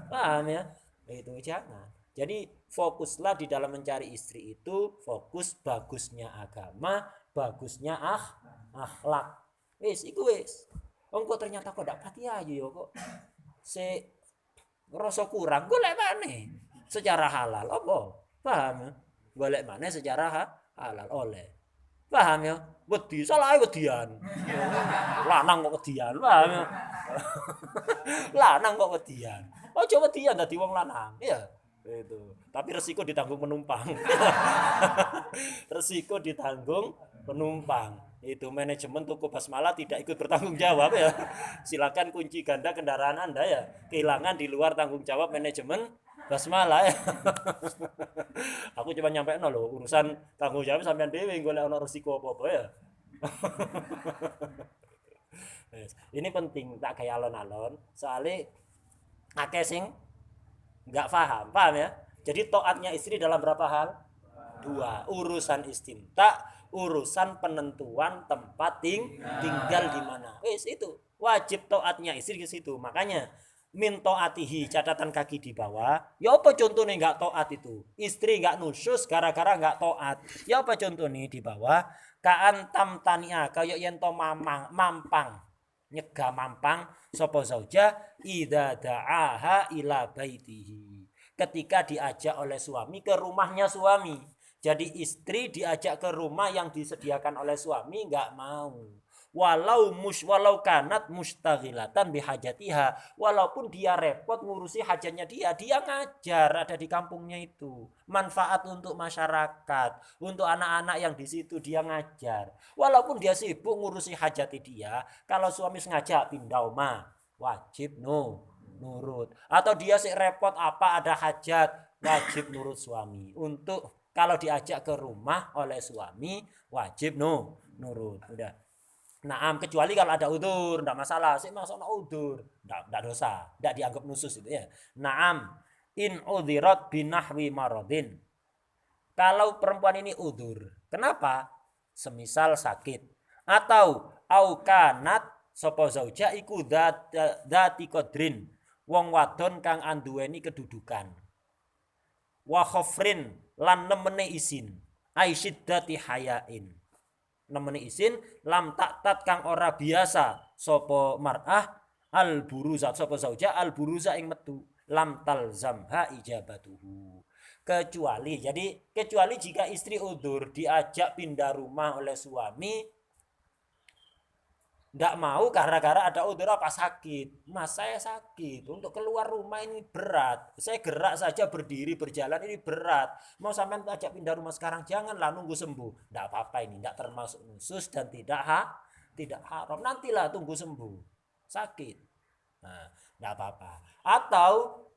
Paham ya? Itu jangan. Jadi fokuslah di dalam mencari istri itu fokus bagusnya agama, bagusnya akhlak. Wis iku wis. Engko ternyata kok ndak pati ayu ya kok. Se ngerasa kurang golek maneh secara halal apa? Paham ya? Golek maneh secara halal oleh. Paham ya? Wedi salah wedian. Lanang kok wedian, paham ya? Lanang kok wedian. Ojo wedian dadi wong lanang, ya. Itu. Tapi resiko ditanggung penumpang. Resiko ditanggung penumpang. Itu manajemen toko basmala tidak ikut bertanggung jawab ya. Silakan kunci ganda kendaraan Anda ya. Kehilangan di luar tanggung jawab manajemen basmala ya. Aku cuma nyampe loh urusan tanggung jawab sampean dhewe golek ono resiko apa-apa ya. Ini penting tak kayak alon-alon soalnya akeh sing nggak paham ya. Jadi taatnya istri dalam berapa hal? 2. Urusan istimta, urusan penentuan tempat tinggal di mana. Wis itu wajib taatnya istri ke situ. Makanya min taatihi catatan kaki di bawah. Ya apa contohnya nggak taat itu? Istri nggak nusyus gara-gara nggak taat. Ya apa contohnya di bawah? Ka'antam tania kaya yen to mampang. Nyegah mampang sapa zauja idza da'aha ila baitihi. Ketika diajak oleh suami ke rumahnya suami. Jadi istri diajak ke rumah yang disediakan oleh suami enggak mau. Walau kanat mustaghilatan bihajatiha, walaupun dia repot ngurusi hajatnya dia ngajar ada di kampungnya itu. Manfaat untuk masyarakat, untuk anak-anak yang di situ dia ngajar. Walaupun dia sibuk ngurusi hajati dia, kalau suami sengaja pindah omah, wajib nurut. Atau dia sih repot apa ada hajat, wajib nurut suami. Untuk kalau diajak ke rumah oleh suami, wajib nurut. Udah. Naam, kecuali kalau ada udzur, enggak masalah. Sik masuk udzur, enggak dosa, enggak dianggap nusus itu ya. Naam, in udhirat binahwi maradin. Kalau perempuan ini udzur, kenapa? Semisal sakit atau aukanat sapa zauja iku dati qadrin, wong wadon kang anduweni kedudukan. Wa khofrin lan nemene isin, ai syiddati hayain. Nemeni isin lam taktat kang ora biasa sapa mar'ah al buruza sapa zauja al buruza ing metu lam talzamha ijabatuhu. Kecuali jika istri udzur diajak pindah rumah oleh suami Nggak mau gara-gara ada udur apa sakit. Mas saya sakit. Untuk keluar rumah ini berat. Saya gerak saja berdiri berjalan ini berat. Mau sampai ajak pindah rumah sekarang janganlah nunggu sembuh. Nggak apa-apa ini. Nggak termasuk nusus dan tidak haram. Nantilah tunggu sembuh. Sakit. Nah, nggak apa-apa. Atau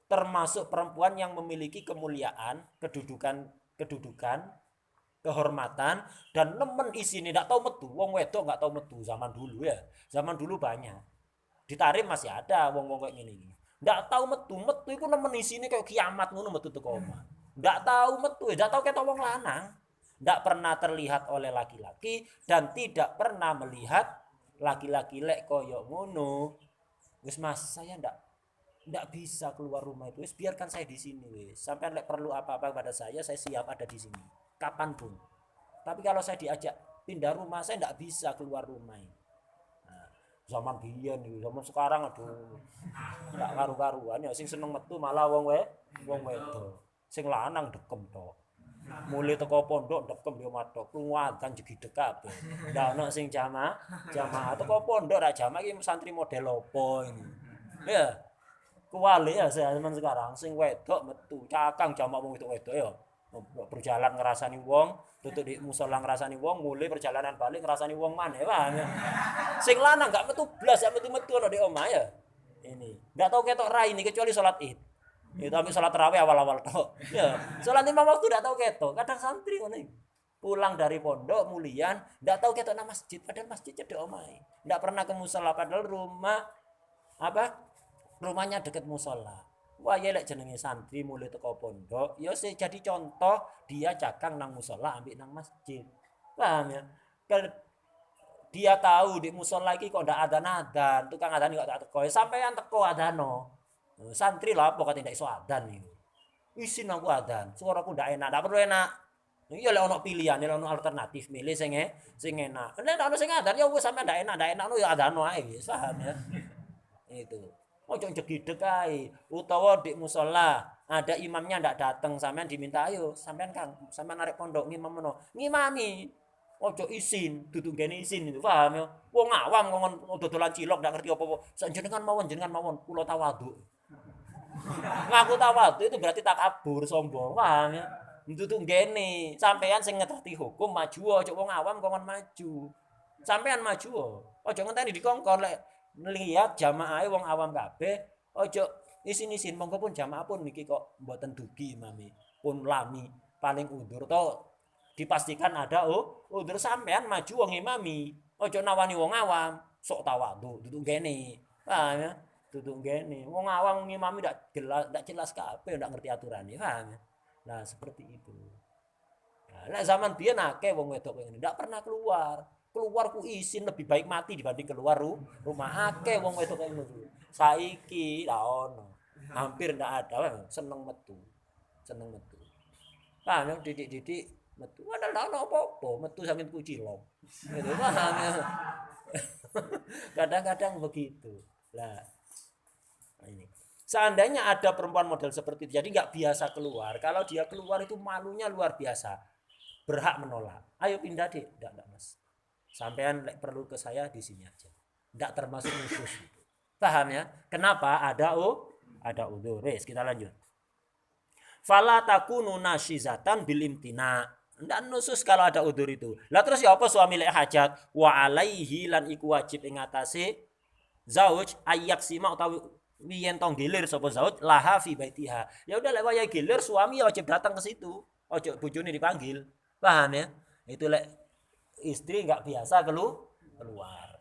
termasuk perempuan yang memiliki kemuliaan, kedudukan kehormatan dan nemen isine ndak tahu metu. Wong wedok nggak tahu metu zaman dulu ya. Zaman dulu banyak. Di Tarim masih ada wong-wong kayak gini. Ndak tahu metu, metu iku nemen isine kayak kiamat ngono metu teko omah. Ndak tahu metu, ndak tahu ketok wong lanang. Ndak pernah terlihat oleh laki-laki dan tidak pernah melihat laki-laki lek koyo ngono. Wis Mas, saya ndak bisa keluar rumah itu. Wis biarkan saya di sini wis. Sampai lek perlu apa-apa pada saya siap ada di sini kapanpun. Tapi kalau saya diajak pindah rumah, saya tidak bisa keluar rumah. Nah, zaman biyen zaman sekarang aduh nggak karu-karuan ya. Sing seneng metu malah wong wedok. Sing lanang dekem tok. Mulai teko pondok dekem yo matok lungadan jegideg kabeh. Lah ono sing jamaah teko pondok ra jamaah iki santri model opo ini. Ya, kuwalik ya zaman sekarang sing wedok metu cakang jamaah wong wedok ya. Berjalan ngerasani wong, tutup di musola ngerasani wong, mulai perjalanan balik ngerasani wong maneh, paham ya. Sing lanang gak metu blas, gak metu-metu ana di omah ya. Ini, gak tau ketok rai ini kecuali salat Id. Itu tapi salat tarawih awal-awal tok. Ya, salat 5 waktu gak tau ketok. Kadang santri ngono pulang dari pondok mulian, gak tau ketok nang masjid, padahal masjid cedek omahe. Gak pernah ke musola padahal rumahnya deket musola. Wah ya lek jenenge santri mulai teko pondok, ya sih jadi contoh dia cakang nang musola ambek nang masjid. Paham ya? Dia tahu di musola iki kok ndak adzan-adzan, tukang adzan kok tak teko. Sampeyan teko adzano. Santri lah apa kok tidak iso adzan iki. Isin aku adzan, suaraku ndak enak, ndak perlu enak. Iya lek ono pilihan, lek ono alternatif milih sing enak. Nek ono sing adzan ya wis sampe ndak enak no ya adzano ae wis, paham ya? Itu. Ojo jegideg ae utawa di musola ada imamnya ndak datang sampean diminta ayo sampean Kang sampean arek pondok ngimam meno ngimami ojo isin dudu gene isin itu paham ya wong awam ngon dodolan cilok ndak ngerti apa-apa jenengan mawon kula tawadhu ngaku tawadhu itu berarti takabur sombong paham ya dudu gene sampean sing ngerti hukum maju ojo wong awam kongkon maju sampean maju ojo ngenteni dikongkon lek lihat jamaah wong awam kabeh ojo isin-isin monggo pun jamaah pun niki kok mboten dugi imami pun lami paling undur to dipastikan ada undur sampean maju wong imami ojo nawani wong awam sok tawadhu duduk gene paham ya duduk gene wong awam ngimami ndak jelas kabeh ndak ngerti aturane paham ya nah seperti itu nah zaman biyen akeh wong wedok ngene ndak pernah keluar ku isin lebih baik mati dibanding keluar rumah akeh wong wedok kaya ngono. Saiki ra ono. Hampir ndak ada seneng metu. Paham ya didik-didik metu. Padahal ndak ono apa-apa, metu sampeyan ku cilok. Gitu paham ya. Kadang-kadang begitu. Lah ini. Seandainya ada perempuan model seperti itu, jadi nggak biasa keluar. Kalau dia keluar itu malunya luar biasa. Berhak menolak. Ayo pindah deh, enggak Mas. Sampean perlu ke saya di sini aja. Enggak termasuk khusus itu. Paham ya? Kenapa? Ada udzur. Wes, kita lanjut. Fala takunu nasyizatan bil imtina. Enggak nusus kalau ada udzur itu. Lah terus ya apa suami lek hajat wa alaihi lan iku wajib ing atase zauj ayak sima utawi wiyen tong gilir sapa zauj laha fi baitiha. Ya udah lek wayahe gilir suami ya wajib datang ke situ. Ojo bojone dipanggil. Paham ya? Itu lek istri nggak biasa keluar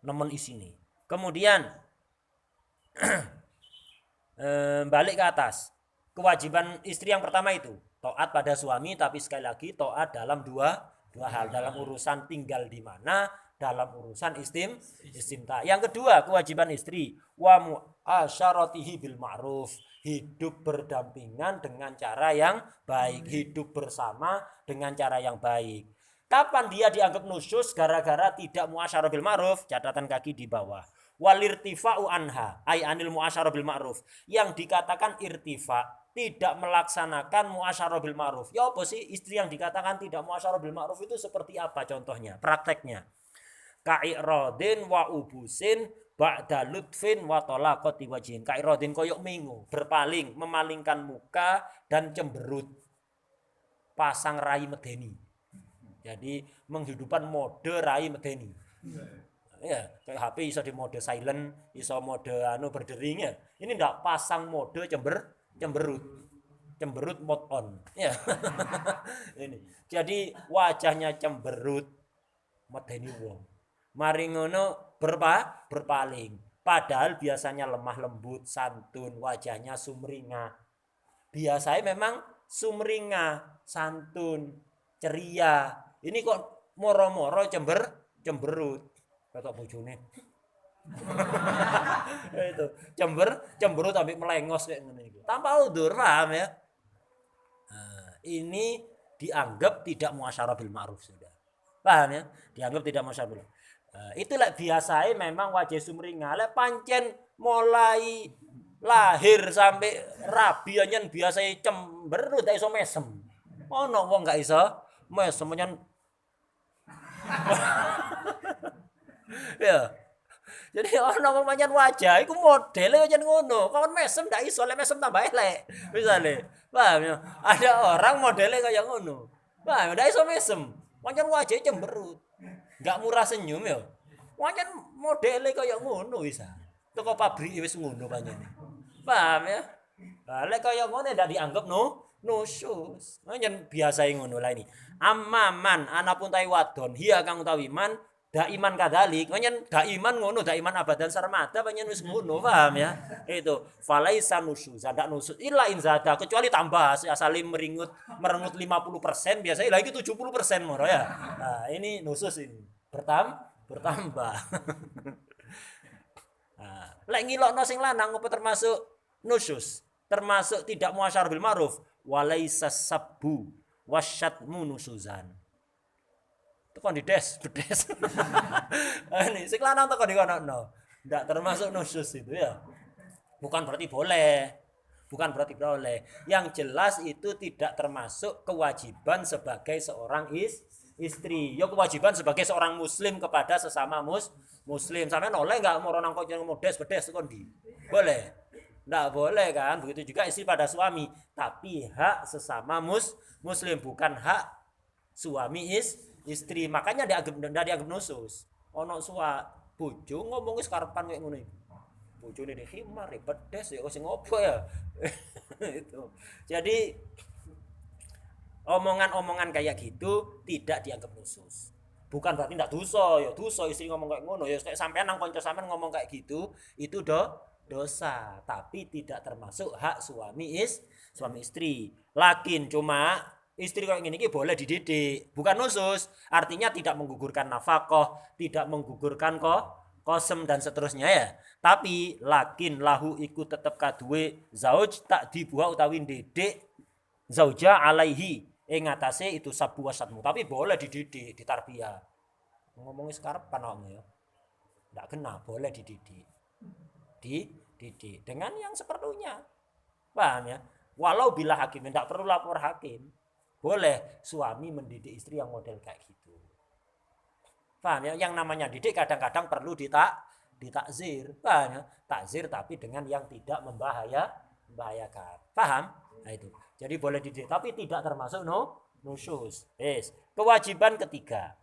nemen isini kemudian balik ke atas kewajiban istri yang pertama itu taat pada suami tapi sekali lagi taat dalam dua hal dalam urusan tinggal di mana dalam urusan istimta yang kedua kewajiban istri wa mu'asyaratihi bil ma'ruf hidup berdampingan dengan cara yang baik, hidup bersama dengan cara yang baik. Kapan dia dianggap nusyus gara-gara tidak muasyarah bil ma'ruf? Catatan kaki di bawah. Walirtifa'u anha, ay anil muasyarah bil ma'ruf. Yang dikatakan irtifa, tidak melaksanakan muasyarah bil ma'ruf. Ya apa sih istri yang dikatakan tidak muasyarah bil ma'ruf itu seperti apa contohnya, prakteknya? ka'iradin wa ubusin ba'da lutfin wa talaqati wajhin. Ka'iradin koyok mingu, berpaling, memalingkan muka dan cemberut. Pasang rai medeni. Jadi menghidupkan mode rai medeni. Ya, kayak HP iso di mode silent, iso mode berdering ya. Ini ndak pasang mode cemberut. Cemberut mode on. Ya. Ini. Jadi wajahnya cemberut medeni wong. Mari ngono berpaling. Padahal biasanya lemah lembut, santun, wajahnya sumringah. Biasanya memang sumringah, santun, ceria. Ini kok moro-moro cemberut. Kata bojone. Itu cemberut sampai melengos kayak ngene iki. Tanpa udzur, paham ya? Nah, ini dianggap tidak muasyarah bil ma'ruf sudah. Paham ya? Dianggap tidak muasyarah bil ma'ruf. Itulah biasanya memang wajah sumringah. Lek pancen mulai lahir sampai rabi anyen biasanya cemberut gak iso mesem. Ono wong gak iso mesem anyen. Ya. Jadi ono wong pancen wajah iku modele anyen ngono. Kon mesem gak iso, lek mesem tambah elek. Misale, paham ya? Ada orang modele kaya ngono. Paham, gak iso mesem. Pancen wajah cemberut. Gak murah senyum ya. Pancen modele kaya ngono bisa. Toko pabrik wis ngono panjene. Paham ya? Lah lek kaya ngono ndak dianggap nusyus. Pancen biasa ngono lah ini. Amman anapun tai wadon hiya kang utawi man daiman kadalik. Pancen daiman ngono, daiman abadan sarmata pancen wis ngono, paham ya? Itu falaisa nusyuz. Ndak nusyuz illa in zada kecuali tambah asale merengut 50% biasanya lagi 70% moro ya. Nah, ini nusyuz ini. Bertambah. Nah, lek ngilokno sing lanang apa termasuk nusyus? Termasuk tidak muasyarah bil ma'ruf, walaisa sabbu wasyatmu nusuzan. Tekon di bedes. Ini sing lanang tekon di kono. Ndak termasuk nusyus itu ya. Bukan berarti boleh. Bukan berarti boleh. Yang jelas itu tidak termasuk kewajiban sebagai seorang istri. Ya kewajiban sebagai seorang muslim kepada sesama muslim. Sampeyan oleh enggak moro nang kok bedes kon di? Boleh. Enggak boleh kan? Begitu juga istri pada suami, tapi hak sesama muslim bukan hak suami istri. Makanya dianggap nusus. Ono bojo ngomong wis karepan kayak ngono iki. Bojone di khimar, bedes ya sing opo ya. Itu. Jadi omongan-omongan kayak gitu tidak dianggap nusus. Bukan berarti tidak dosa, ya dosa istri ngomong kayak ngono, ya kayak sampean nang kanca sampean ngomong kayak gitu, itu dosa, tapi tidak termasuk hak suami istri. Lakin cuma istri kayak gini boleh dididik, bukan nusus. Artinya tidak menggugurkan nafkah, tidak menggugurkan kosem dan seterusnya ya. Tapi lakin lahu iku tetep kaduwe zauj tak dibuah utawi didik zauja alaihi atase itu sabu wasatmu, tapi boleh dididik, ditarbiyah. Ngomongin sekarang panakmu ya, tidak kena, boleh dididik dengan yang seperlunya, paham ya? Walau bila hakim, tidak perlu lapor hakim, boleh suami mendidik istri yang model kayak gitu, paham ya? Yang namanya didik kadang-kadang perlu ditakzir, paham ya? Takzir tapi dengan yang tidak membahayakan, paham? Nah itu. Jadi boleh dididik tapi tidak termasuk nusyuz. Kewajiban ketiga.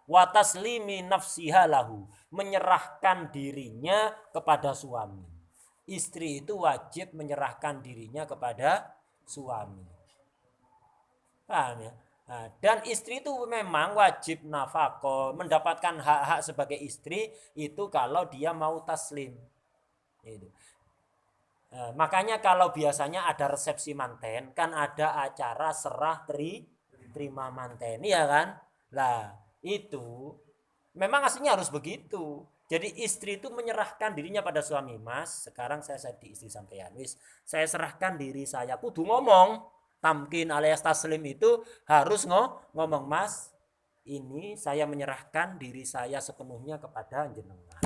Wa taslimi nafsiha lahu, menyerahkan dirinya kepada suami. Istri itu wajib menyerahkan dirinya kepada suami. Paham ya? Nah, dan istri itu memang wajib nafkah, mendapatkan hak-hak sebagai istri itu kalau dia mau taslim. Itu. Makanya kalau biasanya ada resepsi manten kan ada acara serah terima manten, iya kan? Lah itu memang aslinya harus begitu. Jadi istri itu menyerahkan dirinya pada suami. Mas, sekarang saya di istri sampean, wis saya serahkan diri saya. Kudu ngomong tamkin alias taslim itu harus ngomong, Mas, ini saya menyerahkan diri saya sepenuhnya kepada jenengan.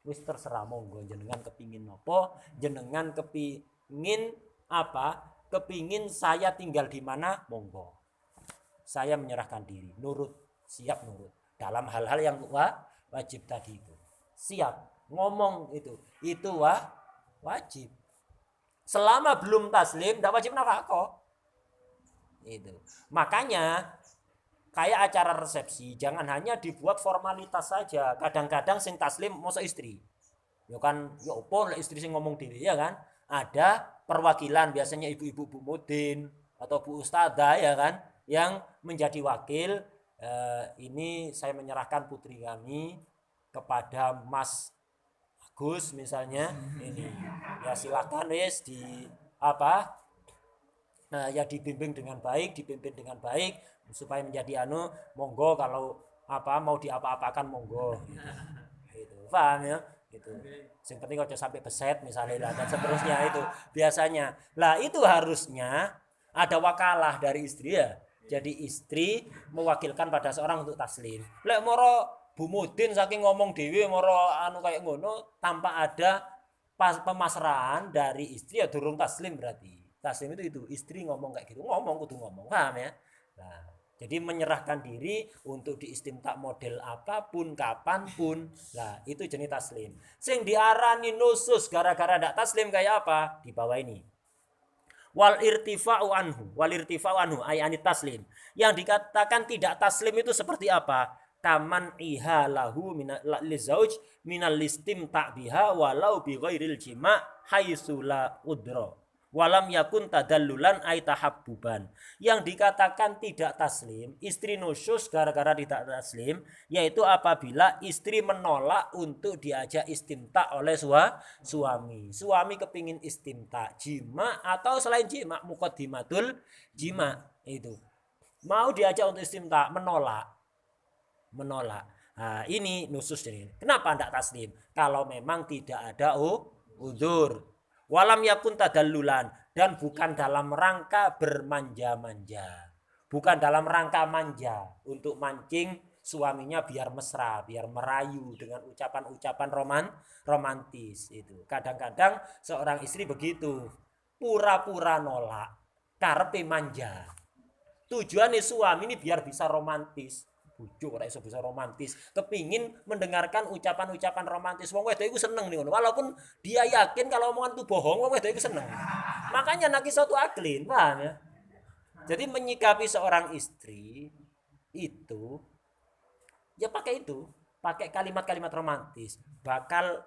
Wis terserah monggo jenengan kepingin nopo, jenengan kepingin apa, kepingin saya tinggal di mana, monggo. Saya menyerahkan diri, nurut, siap nurut. dalam hal-hal yang wajib tadi itu. Siap ngomong itu wajib. Selama belum taslim tidak wajib nafkah. Itu. Makanya kayak acara resepsi jangan hanya dibuat formalitas saja. Kadang-kadang sing taslim masa istri. Ya kan, ya opo istri sing ngomong dhewe ya kan. Ada perwakilan biasanya ibu-ibu Bu Mudin atau Bu Ustadzah ya kan yang menjadi wakil. Ini saya menyerahkan putri kami kepada Mas Agus misalnya ini. Ya silakan wis di apa? Ya dibimbing dengan baik, dipimpin dengan baik supaya menjadi monggo kalau mau diapa-apakan monggo gitu. Paham ya? Gitu. Yang penting kalau sampai beset misalnya lah dan seterusnya itu biasanya. Lah itu harusnya ada wakalah dari istri ya. Jadi istri mewakilkan pada seorang untuk taslim. Lek moro Bu Mudin saking ngomong dewi moro kayak ngono tanpa ada pemasrahan dari istri ya durung taslim berarti. Taslim itu istri ngomong kayak gitu, kudu ngomong, paham ya? Nah, jadi menyerahkan diri untuk diistimta model apapun, kapanpun, lah itu jenis taslim. Sing diarani nusus gara-gara ndak taslim kayak apa? Di bawah ini. Wal irtifa'u anhu ayani taslim. Yang dikatakan tidak taslim itu seperti apa? Kaman ihalahu lizauj minal listimta biha walau bi ghairil jima' haitsu la udra. Walam yakun tadallulan ay tahabbuban. Yang dikatakan tidak taslim, istri nusyus gara-gara tidak taslim, yaitu apabila istri menolak untuk diajak istimta oleh suami. Suami kepingin istimta jima atau selain jima, muqaddimatul jima itu. Mau diajak untuk istimta, menolak. Nah, ini nusus ini. Kenapa tidak taslim? Kalau memang tidak ada udzur. Walam yakun tadallulan dan bukan dalam rangka bermanja-manja. Bukan dalam rangka manja untuk mancing suaminya biar mesra, biar merayu dengan ucapan-ucapan romantis itu. Kadang-kadang seorang istri begitu, pura-pura nolak, karepe manja. Tujuannya suami ini biar bisa romantis. Bujuk ora iso bisa romantis, kepingin mendengarkan ucapan-ucapan romantis. Wong wedok iku seneng nih, walaupun dia yakin kalau omongan itu bohong, wong wedok iku seneng. Makanya nakisatu aklin, paham ya? Jadi menyikapi seorang istri itu ya pakai kalimat-kalimat romantis, bakal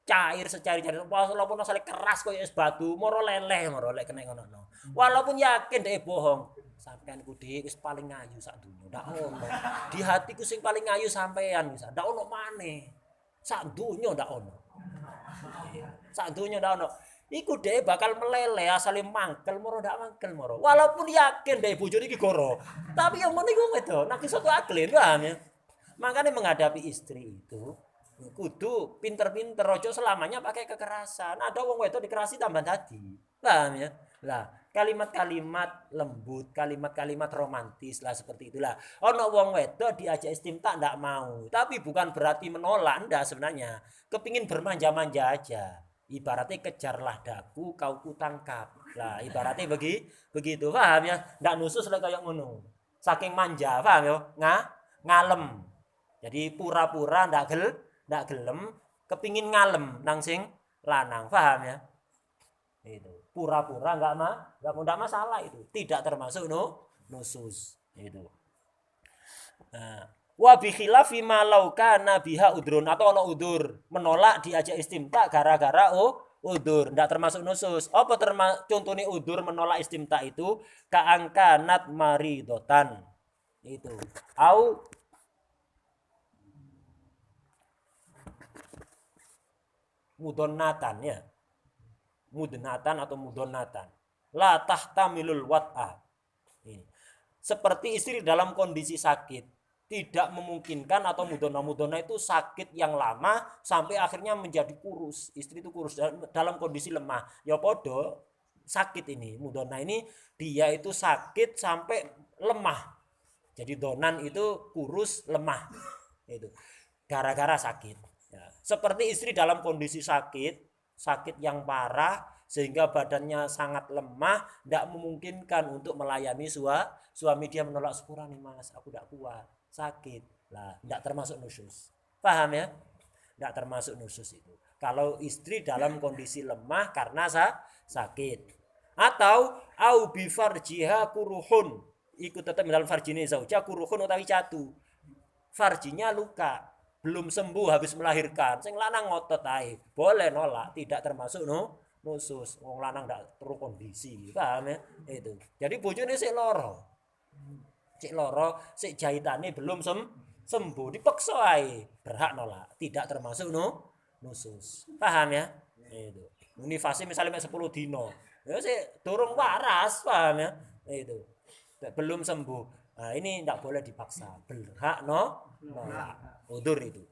cair secair-cair. Walaupun asale keras koyo es batu, moro leleh, moro lek kena ngono. Walaupun yakin dhek bohong, sampean ku dhek wis paling ayu sak dunya. Ndak ono. Di hatiku sing paling ayu sampean wis. Ndak ono maneh. Sak dunya ndak ono. Sak dunya ndak ono. Iku dhek bakal meleleh asale mangkel moro ndak mangkel moro. Walaupun yakin dhek bojone iki goro. Tapi yang ngene iku wedok, nek satu aklin, paham ya? Makanya menghadapi istri itu kudu pinter-pinter, ojo selamanya pakai kekerasan. Ada wong wedok dikerasi tambah dadi. Paham ya? Lah, kalimat-kalimat lembut, kalimat-kalimat romantis lah seperti itulah. Ono wong wedok diajak istimta ndak mau, tapi bukan berarti menolak, ndak sebenarnya. Kepingin bermanja-manja aja. Ibaratnya kejarlah daku, kau kutangkap. Lah, ibaratnya begitu, paham ya? Ndak nusus lah kayak ngono. Saking manja, paham ya? Ngalem. Jadi pura-pura ndak gelem, kepingin ngalem nang sing lanang, paham ya? Itu pura-pura nggak masalah, itu tidak termasuk nusus itu. Nah, wa bi khilafi ma law kana biha udrun, atau ono udur menolak diajak istimta gara-gara udur, ndak termasuk nusus. Apa contohnya udur menolak istimta itu? Kaangkanat maridotan itu au mudonnatan ya. Mudnatan atau mudonnatan. La tahtamilul wat'a. Seperti istri dalam kondisi sakit, tidak memungkinkan, atau mudonna itu sakit yang lama sampai akhirnya menjadi kurus. Istri itu kurus dalam kondisi lemah. Ya podo sakit ini. Mudonna ini dia itu sakit sampai lemah. Jadi donan itu kurus, lemah. Itu gara-gara sakit. Ya, seperti istri dalam kondisi sakit yang parah sehingga badannya sangat lemah, tidak memungkinkan untuk melayani suami. Dia menolak, sepura nih mas, aku tidak kuat, sakit. Lah, tidak termasuk nusus. Paham ya? Tidak termasuk nusus itu. Kalau istri dalam kondisi lemah karena sakit. Atau au bi farjiha kuruhun. Ikut tetap dalam farjine zauja kuruhun utawi catu. Farjinya luka, belum sembuh habis melahirkan. Sing lanang ngotot ae. Boleh nolak, tidak termasuk nusus. Wong lanang ndak terus kondisi. Paham ya? Itu. Jadi bojone sik loro. Cik loro, sik jahitane belum sembuh, dipaksa ae, berhak nolak, tidak termasuk nusus. Paham ya? Itu. Nifase misalnya 10 dino. Ya sik durung waras, paham ya? Itu. Belum sembuh. Nah, ini tidak boleh dipaksa, berhak nolak. Udur itu.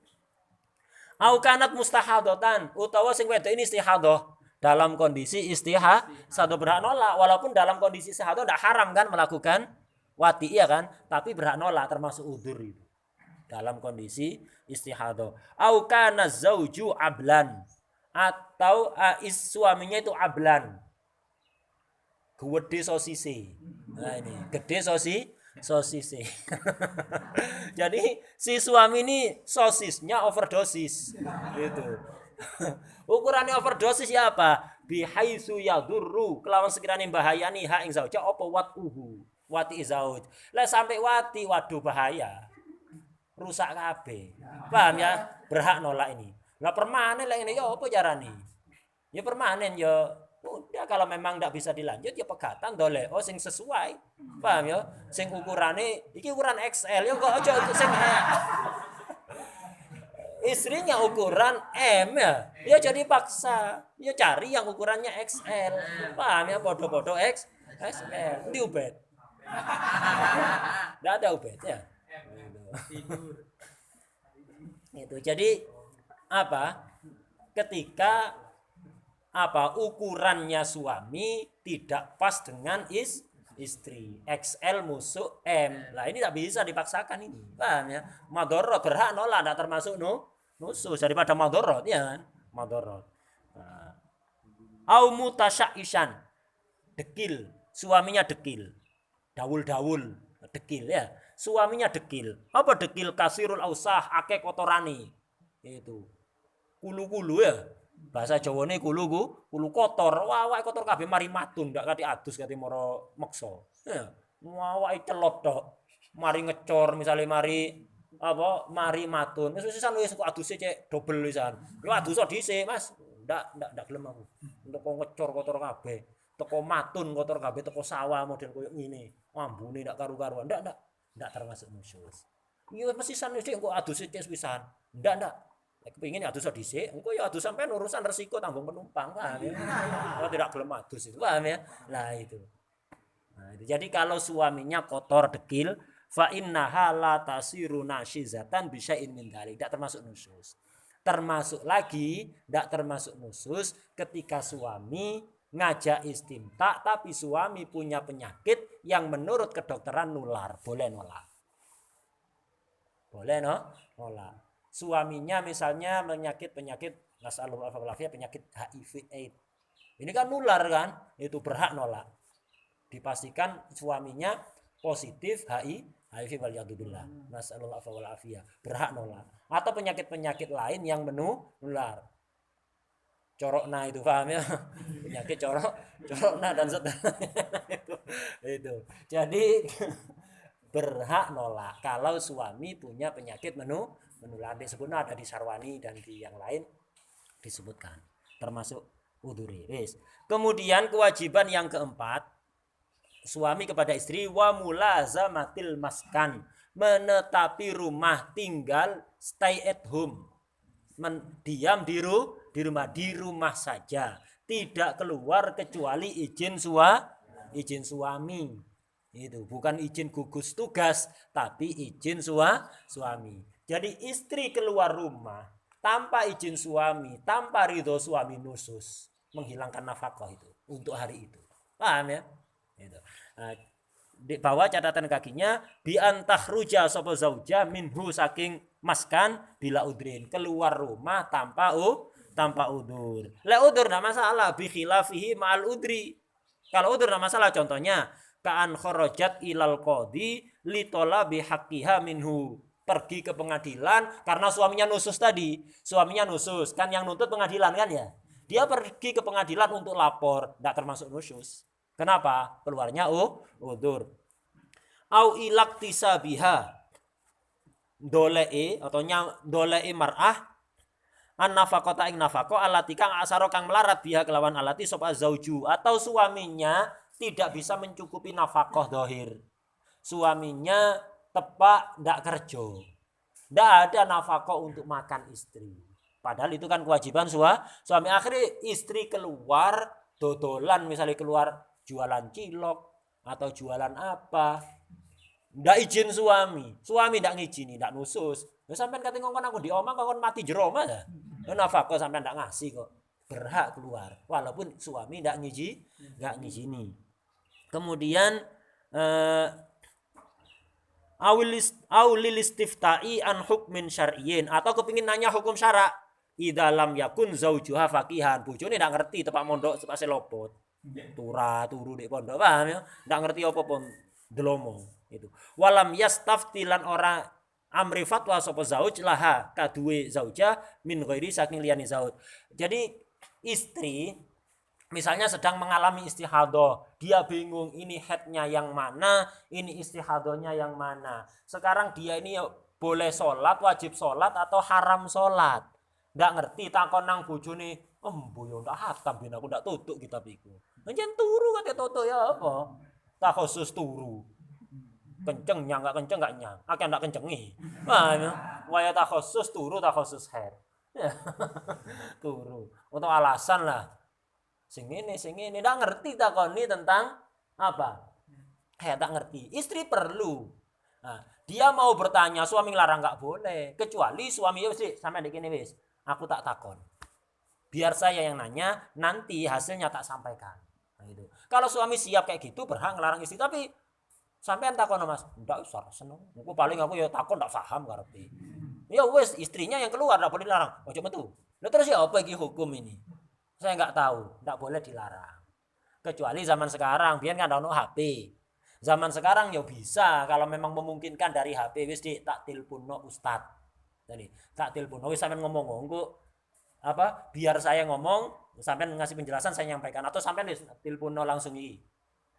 Au kanat mustahadatan, utawa sing wedok ini istihadah. Dalam kondisi istihadah berhak nolak, walaupun dalam kondisi istihadah tidak haram kan melakukan wati, iya kan, tapi berhak nolak termasuk udzur itu dalam kondisi istihadah. Au kana zauju ablan, atau suaminya itu ablan, gede sosise. Nah ini gede sosise. Jadi si suami ini sosisnya overdosis gitu. Ukurannya overdosis ya apa? Bihaitsu yadurru, kelawan sekiranya bahayani ha ing zauja apa watuhu. Wati zauj. Lah sampai wati, waduh bahaya. Rusak kabeh. Paham ya? Berhak nolak ini. Lah permanen lah ini ya apa carane? Ya permanen ya. Udah kalau memang enggak bisa dilanjut ya pegatan dole. Oh sing sesuai. Paham ya? Sing ukurane iki ukuran XL ya kok aja sing istrinya ukuran M ya. Ya jadi paksa. Ya cari yang ukurannya XL. Paham ya? Podo-podo XL. Di ubed. Tidak ada ubed ya. Itu. Jadi apa? Ketika ukurannya suami tidak pas dengan istri. XL musuh M. Lah ini tidak bisa dipaksakan ini. Paham ya? Madorot berhak nolak, tidak termasuk nusus daripada madorot ya kan? Madorot. Nah. Au mutasyaisan. Dekil, suaminya dekil. Daul-daul, dekil ya. Suaminya dekil. Apa dekil? Kasirul ausah, akeh kotorane. Itu. Kulu-kulu ya. Bahasa Jawane kulu kotor. Wah, kotor kabeh mari matun, ndak kati adus kati moro meksa. Ya. Awake celot tok. Mari ngecor misalnya mari matun. Wis-wisan wis kok aduse cek dobel wisan. Yo adus dhisik, Mas. Ndak gelem aku. Untuk ngecor kotor kabeh. Toko matun kotor kabeh, toko sawah model koyo ngene. Ambune ndak karu-karuan. Ndak termasuk nusus. Iya mesisan sik kok adus cek pisan. Ndak. Nek kepengin adus dhisik, engko ya adus sampean urusan resiko tanggung penumpang, paham ya. Kalau tidak gelem adus itu, paham ya. Nah itu. Jadi kalau suaminya kotor dekil, fa innaha la tasiru nasyizatan bi syai'in min dzalik. Ndak termasuk nusus. Termasuk lagi, ndak termasuk nusus ketika suami ngajak istimta tapi suami punya penyakit yang menurut kedokteran nular, boleh nolak. Boleh nolak. Suaminya misalnya penyakit nasallallahu alaihi penyakit HIV AIDS. Ini kan nular kan? Itu berhak nolak. Dipastikan suaminya positif HIV waliyadzubillah. Nasallallahu alaihi berhak nolak. Atau penyakit-penyakit lain yang menular. Corokna itu paham ya, penyakit corokna dan seterusnya itu. Jadi berhak nolak kalau suami punya penyakit menular. Disebutnya ada di Sarwani dan di yang lain disebutkan termasuk udhuri. Kemudian kewajiban yang keempat suami kepada istri wa mulazamatil maskan, menetapi rumah tinggal, stay at home, diam di rumah saja, tidak keluar kecuali izin suami. Itu bukan izin gugus tugas tapi izin suami. Jadi istri keluar rumah tanpa izin suami, tanpa ridho suami, nusus, menghilangkan nafkah itu untuk hari itu. Paham ya? Itu. Nah, di bawah catatan kakinya bi antahruja sapa zauja minhu saking maskan bila udrin, keluar rumah tanpa udur. Le udur enggak masalah, bi khilafihi ma'al udri. Kalau udur enggak masalah, contohnya ka'an kharajat ilal qadi li talabi haqqiha minhu. pergi ke pengadilan karena suaminya nusus tadi. Suaminya nusus, kan yang nuntut pengadilan kan ya. Dia pergi ke pengadilan untuk lapor, tidak termasuk nusus. Kenapa? Keluarnya udzur. Au ilaktisabiha dolei atau dolei mar'ah an nafaqata ing nafaqo alati kang asaro kang melarat biha kelawan alati sapa zauju, atau suaminya tidak bisa mencukupi nafkah dohir. Suaminya tepak ndak kerja, ndak ada nafkah untuk makan istri. Padahal itu kan kewajiban suami. Akhirnya istri keluar dodolan, misalnya keluar jualan cilok atau jualan apa, ndak izin suami ndak ngizini, ndak nusus. Ya sampean kate ngongkon aku di omah kongkon mati jero omah ya. Nafkah sampean ndak ngasih kok. Berhak keluar walaupun suami ndak ngizini. Kemudian awil istifta'i an hukmin syar'iyyin, atau kepingin nanya hukum syara. Idalam yakun zaujuha faqihan, bojone ndak ngerti tepak mondok sepase lopot. Turu di pondok, paham ya? Ndak ngerti apa pun delomo itu. Walam yastaftilan ora amri fatwa sapa zauj laha kaduwe zauja min ghairi saking liyane zauj. Jadi istri misalnya sedang mengalami istihadah, dia bingung ini haidnya yang mana, ini istihadohnya yang mana. Sekarang dia ini boleh sholat, wajib sholat atau haram sholat. Nggak ngerti, takon nang bojone, yo ndak hatam ben aku ndak tutuk kitab iku. Njen turu kate tutuk ya apa? Tak khusus turu. Kenceng nyang enggak kenceng enggak nyang. Akeh ndak kencengi. Wah, waya tak khusus turu, tak khusus haid. Turu. Untuk alasan lah. Sing ini ndak ngerti takoni tentang apa? Tak ngerti. Istri perlu. Nah, dia mau bertanya, suami larang enggak boleh. Kecuali suami wis sampe ndek kene wis. Aku tak takon. Biar saya yang nanya, nanti hasilnya tak sampaikan. Nah, gitu. Kalau suami siap kayak gitu, berhak ngelarang istri. Tapi sampean takon Mas, ndak usah seneng. Aku paling aku ya takon ndak paham karepe. Ya wis, istrinya yang keluar ndak boleh dilarang. Ojo metu. Lah terus ya apa iki hukum ini? Saya nggak tahu, ndak boleh dilarang. Kecuali zaman sekarang, biar kan ono HP. Zaman sekarang ya bisa, kalau memang memungkinkan dari HP wis tak tilpunno ustad. Tadi tak tilpunno wis sampean ngomong engko apa? Biar saya ngomong, sampean ngasih penjelasan saya nyampaikan, atau sampean wis tilpunno langsung iki.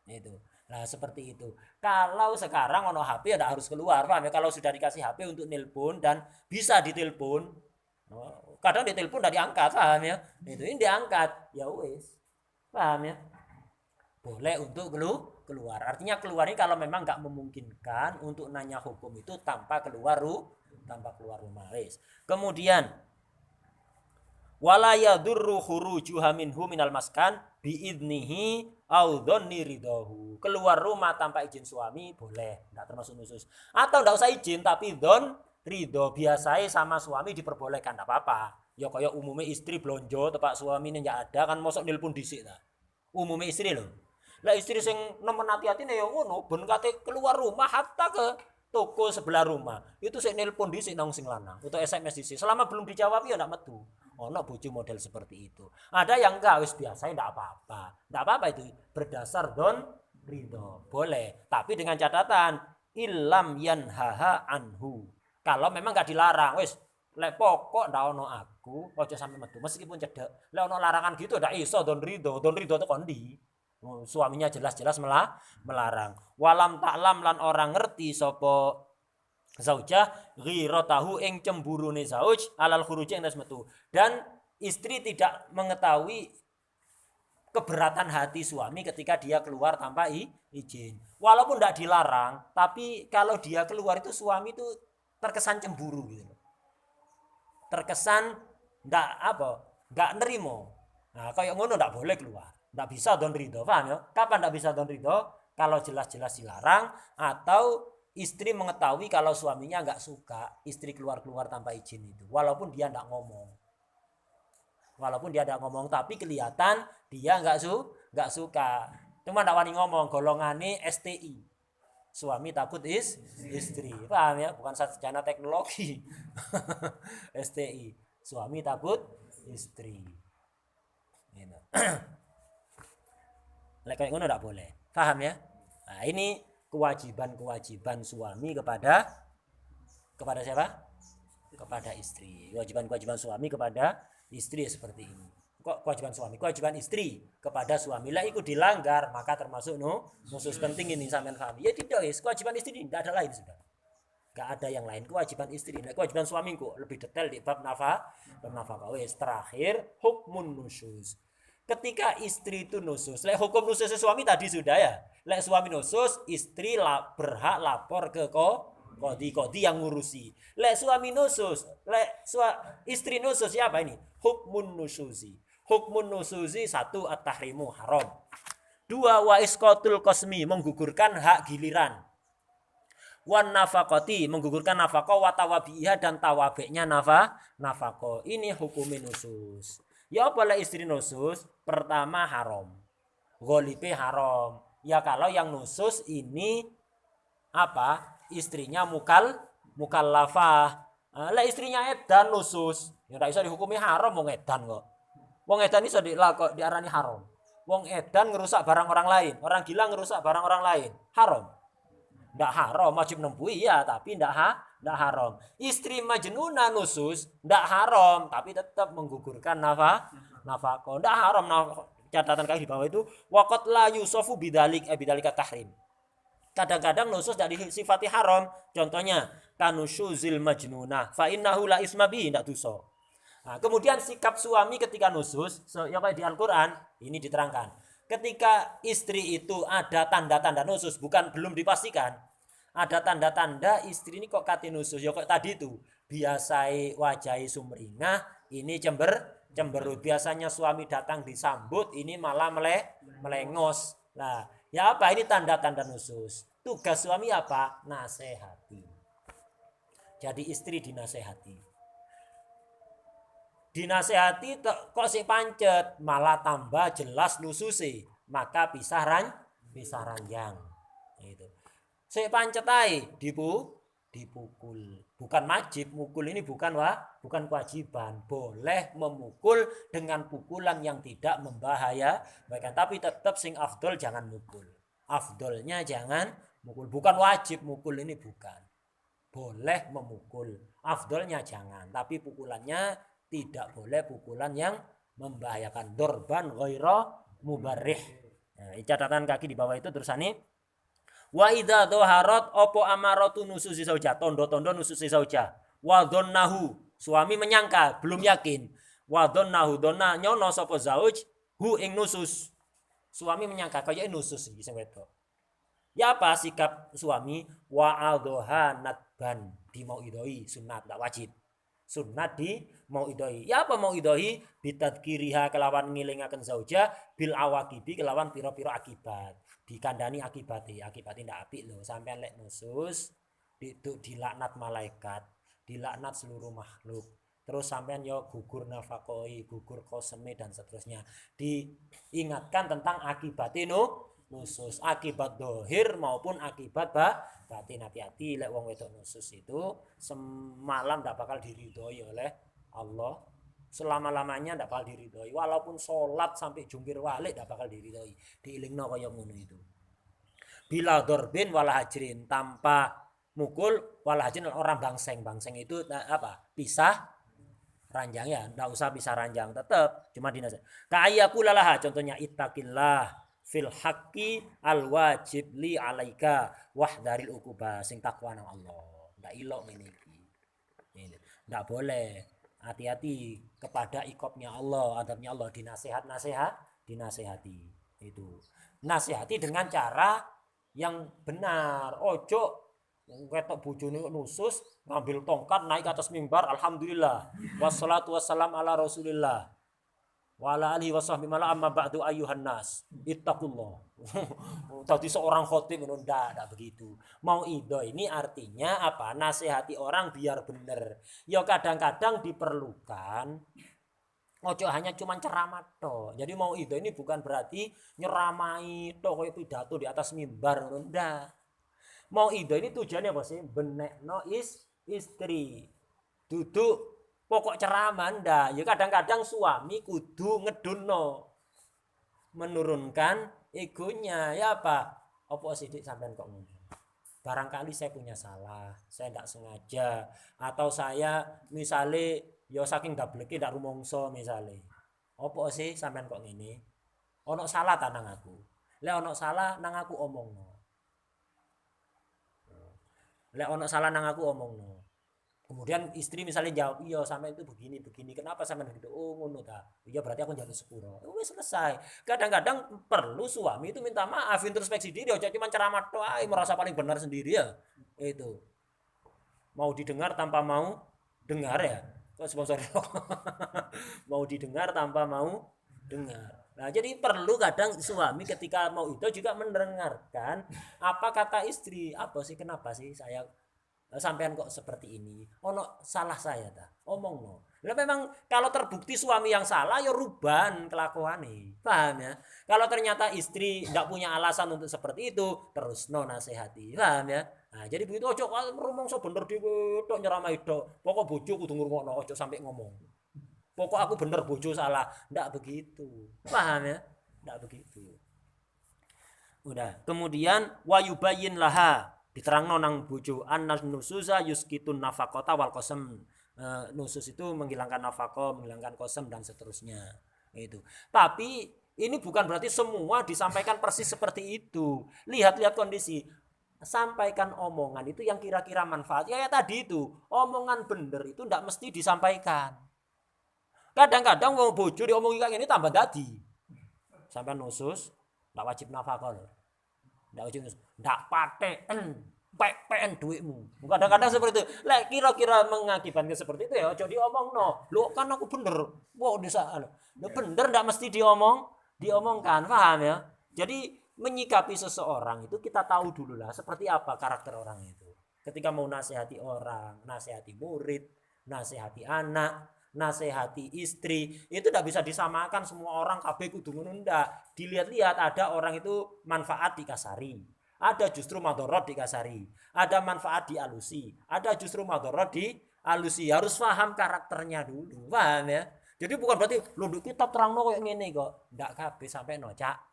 Itu. Nah seperti itu. Kalau sekarang ono HP ya harus keluar, paham ya? Kalau sudah dikasih HP untuk nelpon dan bisa ditelepon, kadang ditelepon tidak diangkat, paham ya? Itu ini diangkat, ya wis, paham ya? Boleh untuk keluar. Artinya keluar ini kalau memang nggak memungkinkan untuk nanya hukum itu tanpa keluar rumah, wis. Kemudian wala yadurru khurujuha minhu minal maskan biidnihi au dhanni ridahu. Keluar rumah tanpa izin suami boleh, enggak termasuk nusus. Atau enggak usah izin tapi dhon ridho, biasanya sama suami diperbolehkan, enggak apa-apa. Ya kayak umumnya istri blonjo tepak suamine enggak ada kan mosok nelpon dhisik ta. Umumnya istri lho. Lah istri sing nemen hati-hatine ya ngono, ben kate keluar rumah hatta ke toko sebelah rumah. Itu sik nelpon dhisik nang sing lanang, atau SMS dhisik. Selama belum dijawab ya enggak metu. Ono bojo model seperti itu. Ada yang enggak, wis biasa enggak apa-apa. Enggak apa-apa itu berdasar don ridho. Boleh, tapi dengan catatan ilam yanhaha anhu. Kalau memang enggak dilarang, wis lek pokok ndak ono aku, ojo sampe metu meskipun cedek. Lek ono larangan gitu ndak iso don ridho. Don ridho itu kondi. Suaminya jelas-jelas melarang. Walam taklam lan orang ngerti sapa zaujah ghiratahu ing cemburune zauj alal khuruj ing metu, dan istri tidak mengetahui keberatan hati suami ketika dia keluar tanpa izin. Walaupun tidak dilarang, tapi kalau dia keluar itu suami itu terkesan cemburu gitu. Terkesan enggak nerimo. Nah, kayak ngono enggak boleh keluar. Enggak bisa don ridho, paham ya? Kapan enggak bisa don ridho? Kalau jelas-jelas dilarang atau istri mengetahui kalau suaminya enggak suka istri keluar-keluar tanpa izin itu. Walaupun dia enggak ngomong. Tapi kelihatan dia enggak suka. Cuma enggak wani ngomong, golongane STI. Suami takut istri. Paham ya? Bukan sarjana teknologi. STI. Suami takut istri. Gitu. Kayak ngono enggak boleh. Paham ya? Nah, ini kewajiban suami kepada Kepada siapa? Kepada istri. Kewajiban suami kepada istri seperti ini. Kok kewajiban suami? Kewajiban istri kepada suami. Lah ikut dilanggar, maka termasuk nusus penting ini sampean pahami. Ya tidak, kewajiban istri tidak ada lain sudah. Gak ada yang lain. Kewajiban istri, nah, kewajiban suami kok lebih detail di bab nafkah. Terakhir hukmun nusus. Ketika istri itu nusus, lek hukum nusus suami tadi sudah ya. Lek suami nusus, istri berhak lapor ke kodi yang ngurusi. Lek suami nusus, istri nusus ya apa ini? Hukmun nususi. Hukmun nususi 1 at-tahrimu haram. 2 wa isqatul qasmi menggugurkan hak giliran. Wan nafaqati menggugurkan nafaqah wa tawabiha dan tawabeknya nafaqah. Ini hukumin nusus. Ya boleh istri nusus, pertama haram. Gholibe haram. Ya kalau yang nusus ini apa? Istrinya mukallafah. Lah istrinya edan nusus, ya ndak iso dihukumi haram wong edan kok. Wong edan iso diarani haram. Wong edan ngerusak barang orang lain, orang gila ngerusak barang orang lain. Haram. Ndak haram, wajib nembui ya, tapi ndak haram. Istri majnuna nusus ndak haram, tapi tetap menggugurkan nafkah. Ndak haram. Catatan kaki di bawah itu waqat la yusofu bidalika tahrim. Kadang-kadang nusus ndak disifati haram. Contohnya kanusuzil majnuna fa innahu la isma bi, ndak dosa. Nah, kemudian sikap suami ketika nusus, ya kayak di Al-Qur'an ini diterangkan. Ketika istri itu ada tanda-tanda nusus, belum dipastikan. Ada tanda-tanda istri ini kok kati nusus, ya kok tadi itu biasai wajai sumringah, ini cemberut. Biasanya suami datang disambut, ini malah melengos. Nah, ya apa ini tanda-tanda nusus? Tugas suami apa? Nasehati. Jadi istri dinasehati. Dinasehati kok si pancet, malah tambah jelas nususi, maka pisah ranjang. Itu. Si pancet ae dipukul. Bukan wajib, mukul ini bukan kewajiban. Boleh memukul dengan pukulan yang tidak membahayakan, tapi tetap sing afdol jangan mukul. Afdolnya jangan mukul. Bukan wajib mukul ini bukan. Boleh memukul. Afdolnya jangan, tapi pukulannya tidak boleh pukulan yang membahayakan. Dorban ghaira mubarrih. Nah, catatan kaki di bawah itu terusannya wa idza dhaharat opo amaratu nususi zauja, tondo-tondo nususi zauja. Wa dhannahu, suami menyangka, belum yakin. Wa dhannahu, dhanna nyono sapa zauj hu ing nusus. Suami menyangka kaya nusus iki sing wedok. Ya apa sikap suami? Wa adha nadban di mauidoi, sunat enggak wajib. Sunat di mauidoi. Ya apa mauidoi? Bitadkiriha kelawan ngilingaken zauja bil awaqibi kelawan pira-pira akibat. Dikandani akibati ndak apik lho, sampean lek nusus dilaknat malaikat, dilaknat seluruh makhluk. Terus sampean yo gugur nafakoi, gugur koseme dan seterusnya. Diingatkan tentang akibatin nusus, akibat dohir maupun akibat batin. Hati-hati lek wong wedok nusus itu semalam ndak bakal diridhoi oleh Allah. Selama-lamanya ndak bakal diridhoi, walaupun sholat sampai jungkir balik ndak bakal diridhoi. Diilingno kaya ngono itu. Bila dorbin wala hajrin, tanpa mukul wala hajrin, orang bangseng itu apa? Pisah ranjang ya, ndak usah pisah ranjang, tetap cuma dinasih. Ka'ayyakulalah contohnya ittaqillah fil haqqi al wajib li alaika wahdaril uqubah, sing takwa nang Allah. Ndak ilok ngene iki. Ndak boleh. Hati-hati kepada ikopnya Allah, adabnya Allah, dinasehati itu. Nasihati dengan cara yang benar. Ojo ketok bojone nusus ngambil tongkat naik ke atas mimbar, alhamdulillah wassalatu wassalam ala rasulillah wa ala alihi washabbihi mala amma ba'du ayyuhan nas ittaqullah. Tadi seorang khotib ndak begitu. Mau ido ini artinya apa? Nasihati orang biar bener. Ya kadang-kadang diperlukan ojo hanya cuman ceramah toh. Jadi mau ido ini bukan berarti nyeramai toh kayak pidato di atas mimbar, ndak. Mau ido ini tujuannya apa sih? Benekno istri. Duduk pokok ceramah ndak. Ya kadang-kadang suami kudu ngedunno, menurunkan egonya. Ya apa? Apa sidik sampean kok ngono? barangkali saya punya salah, saya tidak sengaja, atau saya misalnya ya saking dableke ndak rumangsa misalnya. Apa sih sampean kok ngene? Ono salah ta nang aku. Lek ono salah nang aku omongno. Lek ono salah nang aku omongno. Kemudian istri misalnya jawab, iya sampai itu begini, kenapa sampai begitu? Oh ngono ta. Iya berarti aku njaluk sepuro. Wis selesai. Kadang-kadang perlu suami itu minta maaf, introspeksi diri, aja cuma ceramah doa, merasa paling benar sendiri ya. Itu. Mau didengar tanpa mau dengar ya. Kok sponsor mau didengar tanpa mau dengar. Nah, jadi perlu kadang suami ketika mau itu juga mendengarkan apa kata istri. Apa sih kenapa sih saya sampean kok seperti ini? Ono salah saya dah. Omong no. Lah memang kalau terbukti suami yang salah ya ruban kelakuane. Paham ya? Kalau ternyata istri tidak punya alasan untuk seperti itu, terus no nasihati. Paham ya? Nah, jadi begitu ojo rumangsa bener dhewe tok nyeramai tok. Pokok bojo kudu ngrungokno, ojo sampai ngomong. Pokok aku bener bojo salah. Ndak begitu. Paham ya? Ndak begitu. Udah. Kemudian wayubayyin laha diterangno nang bojo annas nusuza yuskitun nafaqata wal qasam. Nusus itu menghilangkan nafkah, menghilangkan qasam dan seterusnya. Itu. Tapi ini bukan berarti semua disampaikan persis seperti itu. Lihat-lihat kondisi. Sampaikan omongan itu yang kira-kira manfaat. Ya tadi itu, omongan bener itu ndak mesti disampaikan. Kadang-kadang wong bojo diomongi kayak gini tambah dadi. Sampai nusus, ndak wajib nafkah loh. Ndak wajib nusus. Ndak paten, PPN duitmu. Kadang-kadang seperti itu. Lek kira-kira mengakibatkan seperti itu ya aja diomongno. Lho kan aku bener. Wow desa. Lho bener ndak mesti diomongkan, paham ya? Jadi menyikapi seseorang itu kita tahu dulu lah seperti apa karakter orang itu. Ketika mau nasihati orang, nasihati murid, nasihati anak, nasihati istri, itu tidak bisa disamakan semua orang kabeh kudu ngono ndak. Dilihat-lihat ada orang itu manfaat dikasari, ada justru madharat dikasari, ada manfaat dialusi, ada justru madharat dialusi. Harus paham karakternya dulu, paham ya? Jadi bukan berarti lho kitab terangno koyo ngene kok. Ndak kabeh sampai no, Cak.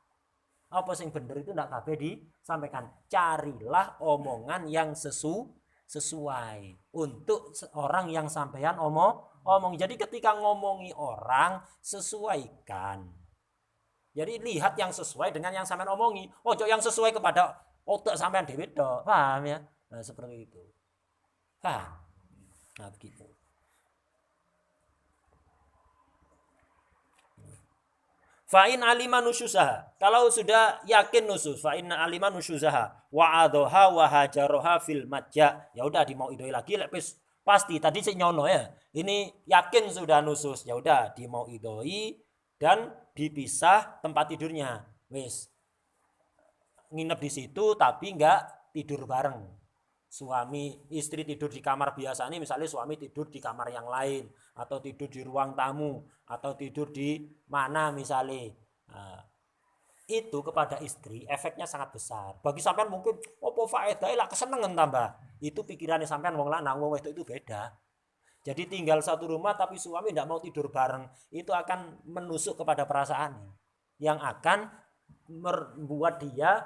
Apa sing bener itu ndak kabeh disampaikan. Carilah omongan yang sesuai untuk orang yang sampean omong. Jadi ketika ngomongi orang sesuaikan. Jadi lihat yang sesuai dengan yang sampean omongi. Ojo yang sesuai kepada otak sampean dhewe tok. Paham ya? Nah, seperti itu. Paham? Nah, begitu. Fa'in alima nusyusaha. Kalau sudah yakin nusus, fa'in alima nusyusaha wa adha wa hajaroha fil majja. Ya udah dimau idoi lagi lepis pasti tadi sih nyono ya. Ini yakin sudah nusus. Ya udah dimau idoi dan dipisah tempat tidurnya. Wis. Nginep di situ tapi enggak tidur bareng. Suami istri tidur di kamar biasa ini, misalnya suami tidur di kamar yang lain atau tidur di ruang tamu atau tidur di mana misalnya. Nah, itu kepada istri efeknya sangat besar. Bagi sampean mungkin opo faedah lah kesenengan tambah. Itu pikirannya sampean wong lanang wong wedok itu beda. Jadi tinggal satu rumah tapi suami tidak mau tidur bareng, itu akan menusuk kepada perasaannya yang akan membuat dia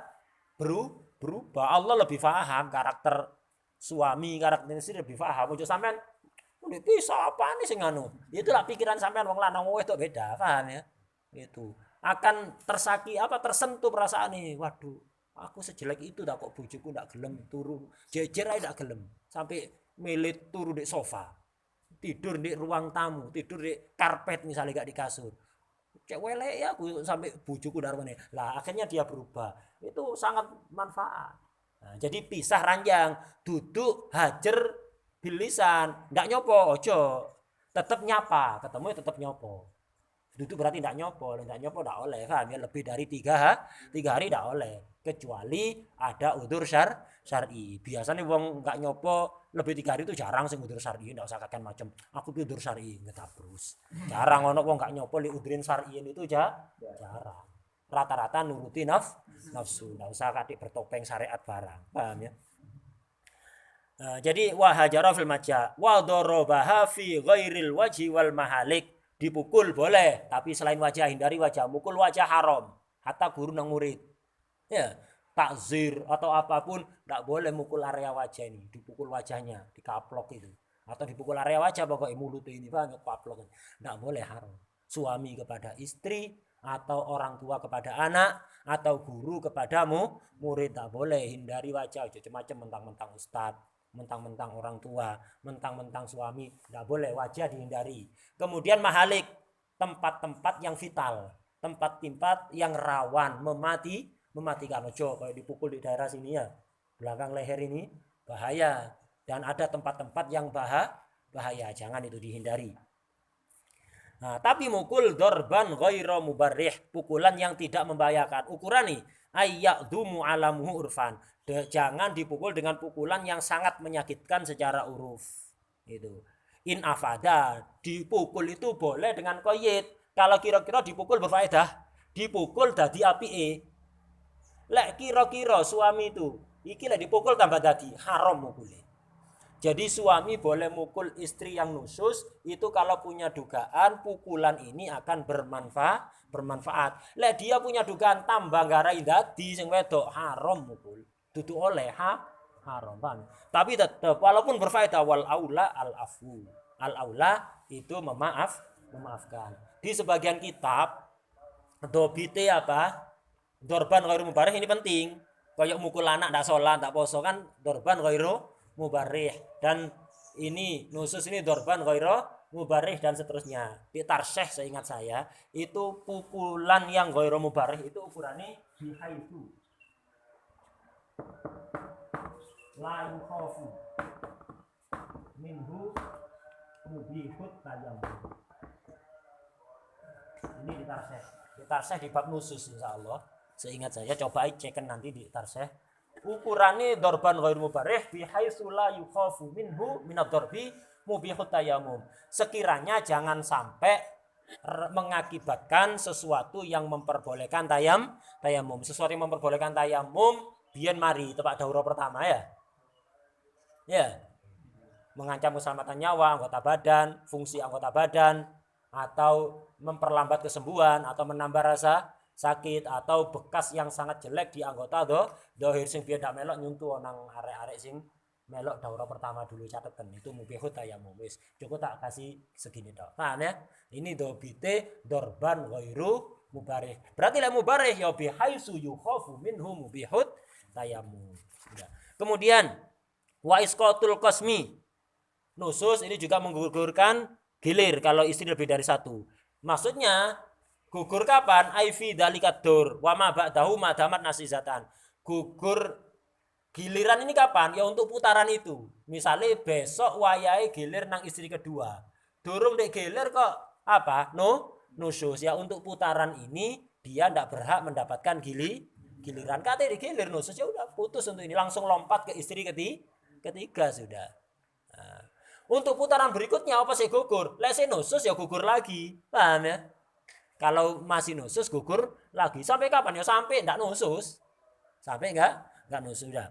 berubah. Allah lebih paham karakter suami, karakter istri lebih paham. Ojo sampean udah bisa apa nih sing anu. Itulah pikiran sampean wong lanang wong wedok beda, paham ya? Itu akan tersentuh perasaan nih. Waduh, aku sejelek itu dah kok bojoku ndak gelem turu. Jejer ae ndak gelem. Sampai milit turu di sofa. Tidur di ruang tamu, tidur di karpet misalnya gak di kasur. Cek welek ya aku sampai bojoku darwane. Lah akhirnya dia berubah. Itu sangat manfaat. Nah, jadi pisah ranjang, duduk hajar bilisan, ndak nyopo, ojo, tetap nyapa, ketemu ya tetap nyopo. Duduk berarti ndak nyopo ndak oleh, kan? Ya lebih dari 3 hari ndak oleh, kecuali ada udzur syar'i. Biasanya wong nggak nyopo lebih 3 hari itu jarang sing udzur syar'i, ndak usah kakek macam. Aku tuh udzur syar'i ngetabrus. Jarang ono wong nggak nyopo li udzurin syar'iin itu jarang. Rata-rata nuruti nafsu, nggak usah kadik bertopeng syariat barang, paham ya? Jadi wahajara fil majja wa darabaha fi ghairil wajhi wal mahalik. Dipukul boleh, tapi selain wajah, hindari wajah. Mukul wajah haram, hatta guru nang murid. Ya, takzir atau apapun, tidak boleh mukul area wajah ini, dipukul wajahnya, dikaplok itu. Atau dipukul area wajah, pokoknya mulutnya ini banget, kaplok. Tidak boleh, haram. Suami kepada istri, atau orang tua kepada anak, atau guru kepadamu, murid, tak boleh. Hindari wajah, macam-macam, mentang-mentang ustadz, mentang-mentang orang tua, mentang-mentang suami, tidak boleh, wajah dihindari. Kemudian mahalik, tempat-tempat yang vital, tempat-tempat yang rawan mematikan. Ojo kayak dipukul di daerah sini ya, belakang leher ini bahaya, dan ada tempat-tempat yang bahaya, jangan itu dihindari. Nah, tapi mukul dorban ghairu mubarrih, pukulan yang tidak membahayakan. Ukuran nih, ayyadhumu alamuhu urfan. Jangan dipukul dengan pukulan yang sangat menyakitkan secara uruf. Itu. In afada, dipukul itu boleh dengan qayyid. Kalau kira-kira dipukul berfaedah, dipukul dadi apike. Lek kira-kira suami itu iki lek dipukul tambah dadi haram mukule. Jadi suami boleh mukul istri yang nusus itu kalau punya dugaan pukulan ini akan bermanfaat. Lek dia punya dugaan tambah garai dadi sing wedok, haram mukul. Dudu oleh haram kan. Tapi tetap walaupun berfaedah, wal aula al afu. Al aula itu memaafkan. Di sebagian kitab dobite apa? Dorban ghairu mubarrih ini penting. Kayak mukul anak ndak sholat, ndak poso kan dorban ghairu mubarrih, dan ini nusus ini dorban ghairu mubarrih dan seterusnya. Di tarsyih seingat saya itu pukulan yang ghairu mubarrih itu ukurannya bihaitu la yukhafu minhu mubihut tayammum. Ini di tarsyih. Di tarsyih di bab nusus insyaallah. Seingat saya, coba ceken nanti di tarsyih. Ukurannya dorban ghairu mubarrih bihaitsu la yukhafu minhu minad darbi mubihut tayammum. Sekiranya jangan sampai mengakibatkan sesuatu yang memperbolehkan tayammum. Sesuatu yang memperbolehkan tayammum biyen mari tepak daurah pertama ya. Ya. Mengancam keselamatan nyawa, anggota badan, fungsi anggota badan, atau memperlambat kesembuhan, atau menambah rasa sakit, atau bekas yang sangat jelek di anggota dohir sing biar dak melok nyuntuh nang arek-arek sing melok daurah pertama dulu, catetan itu mubihut tayammum. Wis cukup tak kasih segini tok. Nah ya, ini dobite dorban ghairu mubarrih. Berarti lek mubarrih ya bi haitsu yukhafu minhu mubihut tayammum. Kemudian wa isqatul qasmi. Nusus ini juga menggugurkan gilir kalau istri lebih dari satu. Maksudnya gugur kapan? Aifi dalikadur wa ma ba'dahu madamat nasizatan. Gugur giliran ini kapan? Ya untuk putaran itu. Misalnya besok wayahe gilir nang istri kedua. Durung dek gilir kok apa? Nusus. Ya untuk putaran ini dia ndak berhak mendapatkan giliran. Kata digilir nusus ya udah putus untuk ini, langsung lompat ke istri ketiga sudah. Nah, untuk putaran berikutnya apa sih gugur? Lese nusus ya gugur lagi. Paham ya? Kalau masih nusus gugur lagi. Sampai kapan ya? Sampai enggak nusus. Sampai enggak nusus sudah.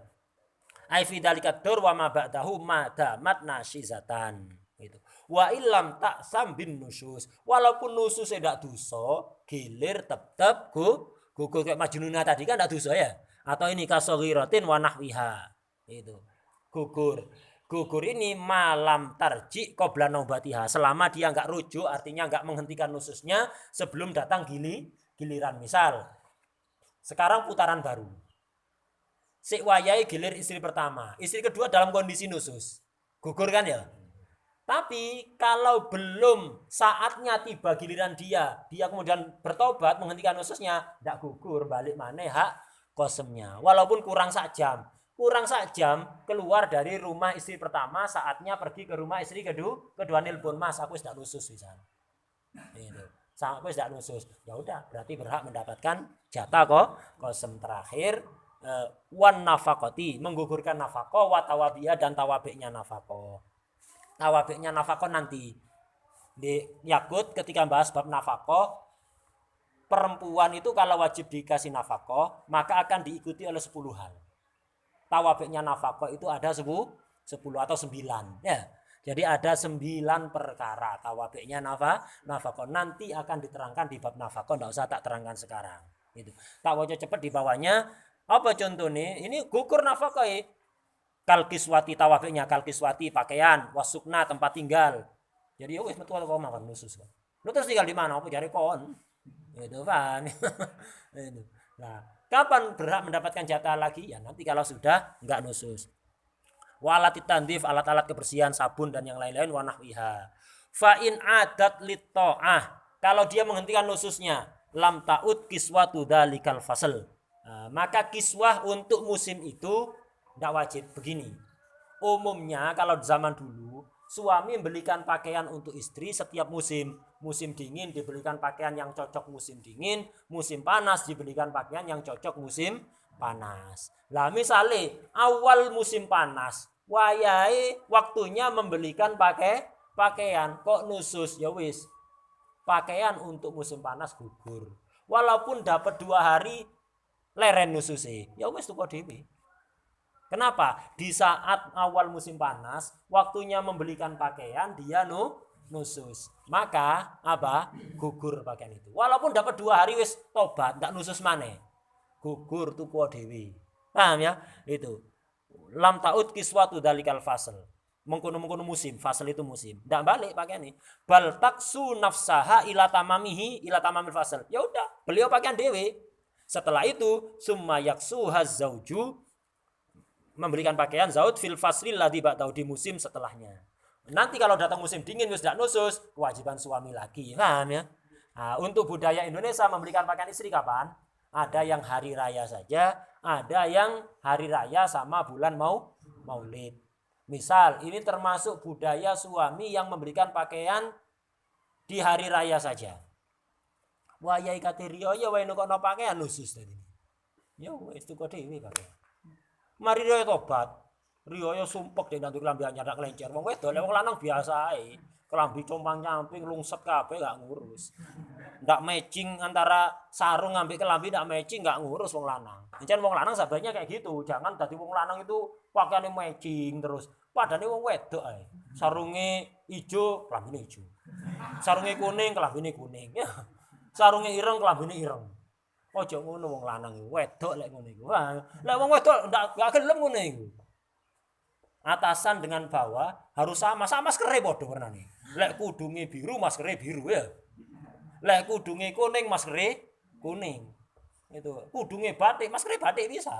Ai fi dzalika dur wa ma ba'dahu madamat nasizatan. Gitu. Wa illam ta'sam bin nusus. Walaupun nusus tidak dosa, gilir tetap gugur kayak majnunah tadi kan enggak dosa ya. Atau ini kasaghiratin wa nahwiha. Itu. Gugur ini malam tarji qabla naubatiha, selama dia enggak rujuk, artinya enggak menghentikan nususnya sebelum datang giliran. Misal sekarang putaran baru, sik wayahe gilir istri pertama, istri kedua dalam kondisi nusus, gugur kan ya. Tapi kalau belum saatnya tiba giliran dia kemudian bertobat menghentikan nususnya, enggak gugur, balik maneh hak qasemnya. Walaupun kurang sak jam keluar dari rumah istri pertama, saatnya pergi ke rumah istri kedua nelpon, mas aku sudah nusus misalnya. Itu. Aku sudah nusus. Ya udah, berarti berhak mendapatkan jatah qasem terakhir wan nafaqati, menggugurkan nafaqah, wa tawabiyah dan tawabiknya nafaqah. Tawabiknya nafaqah nanti di Yakut ketika bahas bab nafaqah, perempuan itu kalau wajib dikasih nafaqah maka akan diikuti oleh 10 hal. Tawabiknya nafaqah itu ada 10 atau 9 ya. Jadi ada 9 perkara tawabiknya nafaqah. Nanti akan diterangkan di bab nafaqah, enggak usah tak terangkan sekarang. Itu. Tak waca cepat di bawahnya Apa contohnya? Ini gugur nafkahe. Kalkiswati tawafiknya, kalkiswati pakaian, wasukna tempat tinggal. Jadi ya wis metu kok makan nusus. Lu terus tinggal di mana? Apa cari kon? Itu kan. Itu. Nah, kapan berhak mendapatkan jatah lagi? Ya nanti kalau sudah enggak nusus. Walat tandif, alat-alat kebersihan, sabun dan yang lain-lain wanahwiha. Fa in adat lito'ah. Kalau dia menghentikan nususnya, lam ta'ud kiswatu dalikal fasl. Nah, maka kiswah untuk musim itu tidak wajib. Begini, umumnya kalau zaman dulu suami membelikan pakaian untuk istri setiap musim. Musim dingin dibelikan pakaian yang cocok musim dingin, musim panas dibelikan pakaian yang cocok musim panas. Lah misalnya awal musim panas, wayai waktunya membelikan pakaian kok nusus, ya wis. Pakaian untuk musim panas gugur. Walaupun dapat 2 hari leren nususi, ya wis tuku dhewe. Kenapa? Di saat awal musim panas, waktunya membelikan pakaian dia nusus. Maka apa? Gugur pakaian itu. Walaupun dapat 2 hari wis tobat, ndak nusus maneh. Gugur tuku dhewe. Paham ya? Itu. Lam ta'ud kiswatu dalikal fasl. Mengkono-mengkono musim, fasl itu musim. Ndak balik pakaian ini. Bal taksu nafsaha ila tamamihi ila tamamil fasl. Ya udah, beliau pakaian dhewe. Setelah itu summa yaksuha zauju, memberikan pakaian zaud fil fasli ladzi ba'dahu, di musim setelahnya. Nanti kalau datang musim dingin wis ndak nusus, kewajiban suami lagi. Paham ya? Nah, untuk budaya Indonesia memberikan pakaian istri kapan? Ada yang hari raya saja, ada yang hari raya sama bulan Maulid. Misal, ini termasuk budaya suami yang memberikan pakaian di hari raya saja. Wayai kate riyo ya wae nukono pakaian nusus tadi. Ya wis tuku dhewe pakaian. Mari riyo tobat. Riyo ya sumpek dek nanti kelambi anyar kelencer. Wong wedok lek wong lanang biasa ae. Kelambi compang-camping lungset kabeh gak ngurus. Ndak matching antara sarung ngambil kelambi ndak matching gak ngurus wong lanang. Encen wong lanang sabarnya kayak gitu. Jangan dadi wong lanang itu pakaiane matching terus. Padahal wong wedok ae. Sarunge ijo, kelambine ijo. Sarunge kuning, kelambine kuning. Ya. Sarunge ireng, kelambine ireng. Ojo ngono wong lanang wedok lek ngono iku. Lek wong wedok ndak gak gelem ngono iku. Atasan dengan bawah harus sama maskere padha warnane. Lek kudunge biru, maskere biru ya. Lek kudunge kuning, maskere kuning. Itu. Kudunge batik, maskere batik bisa.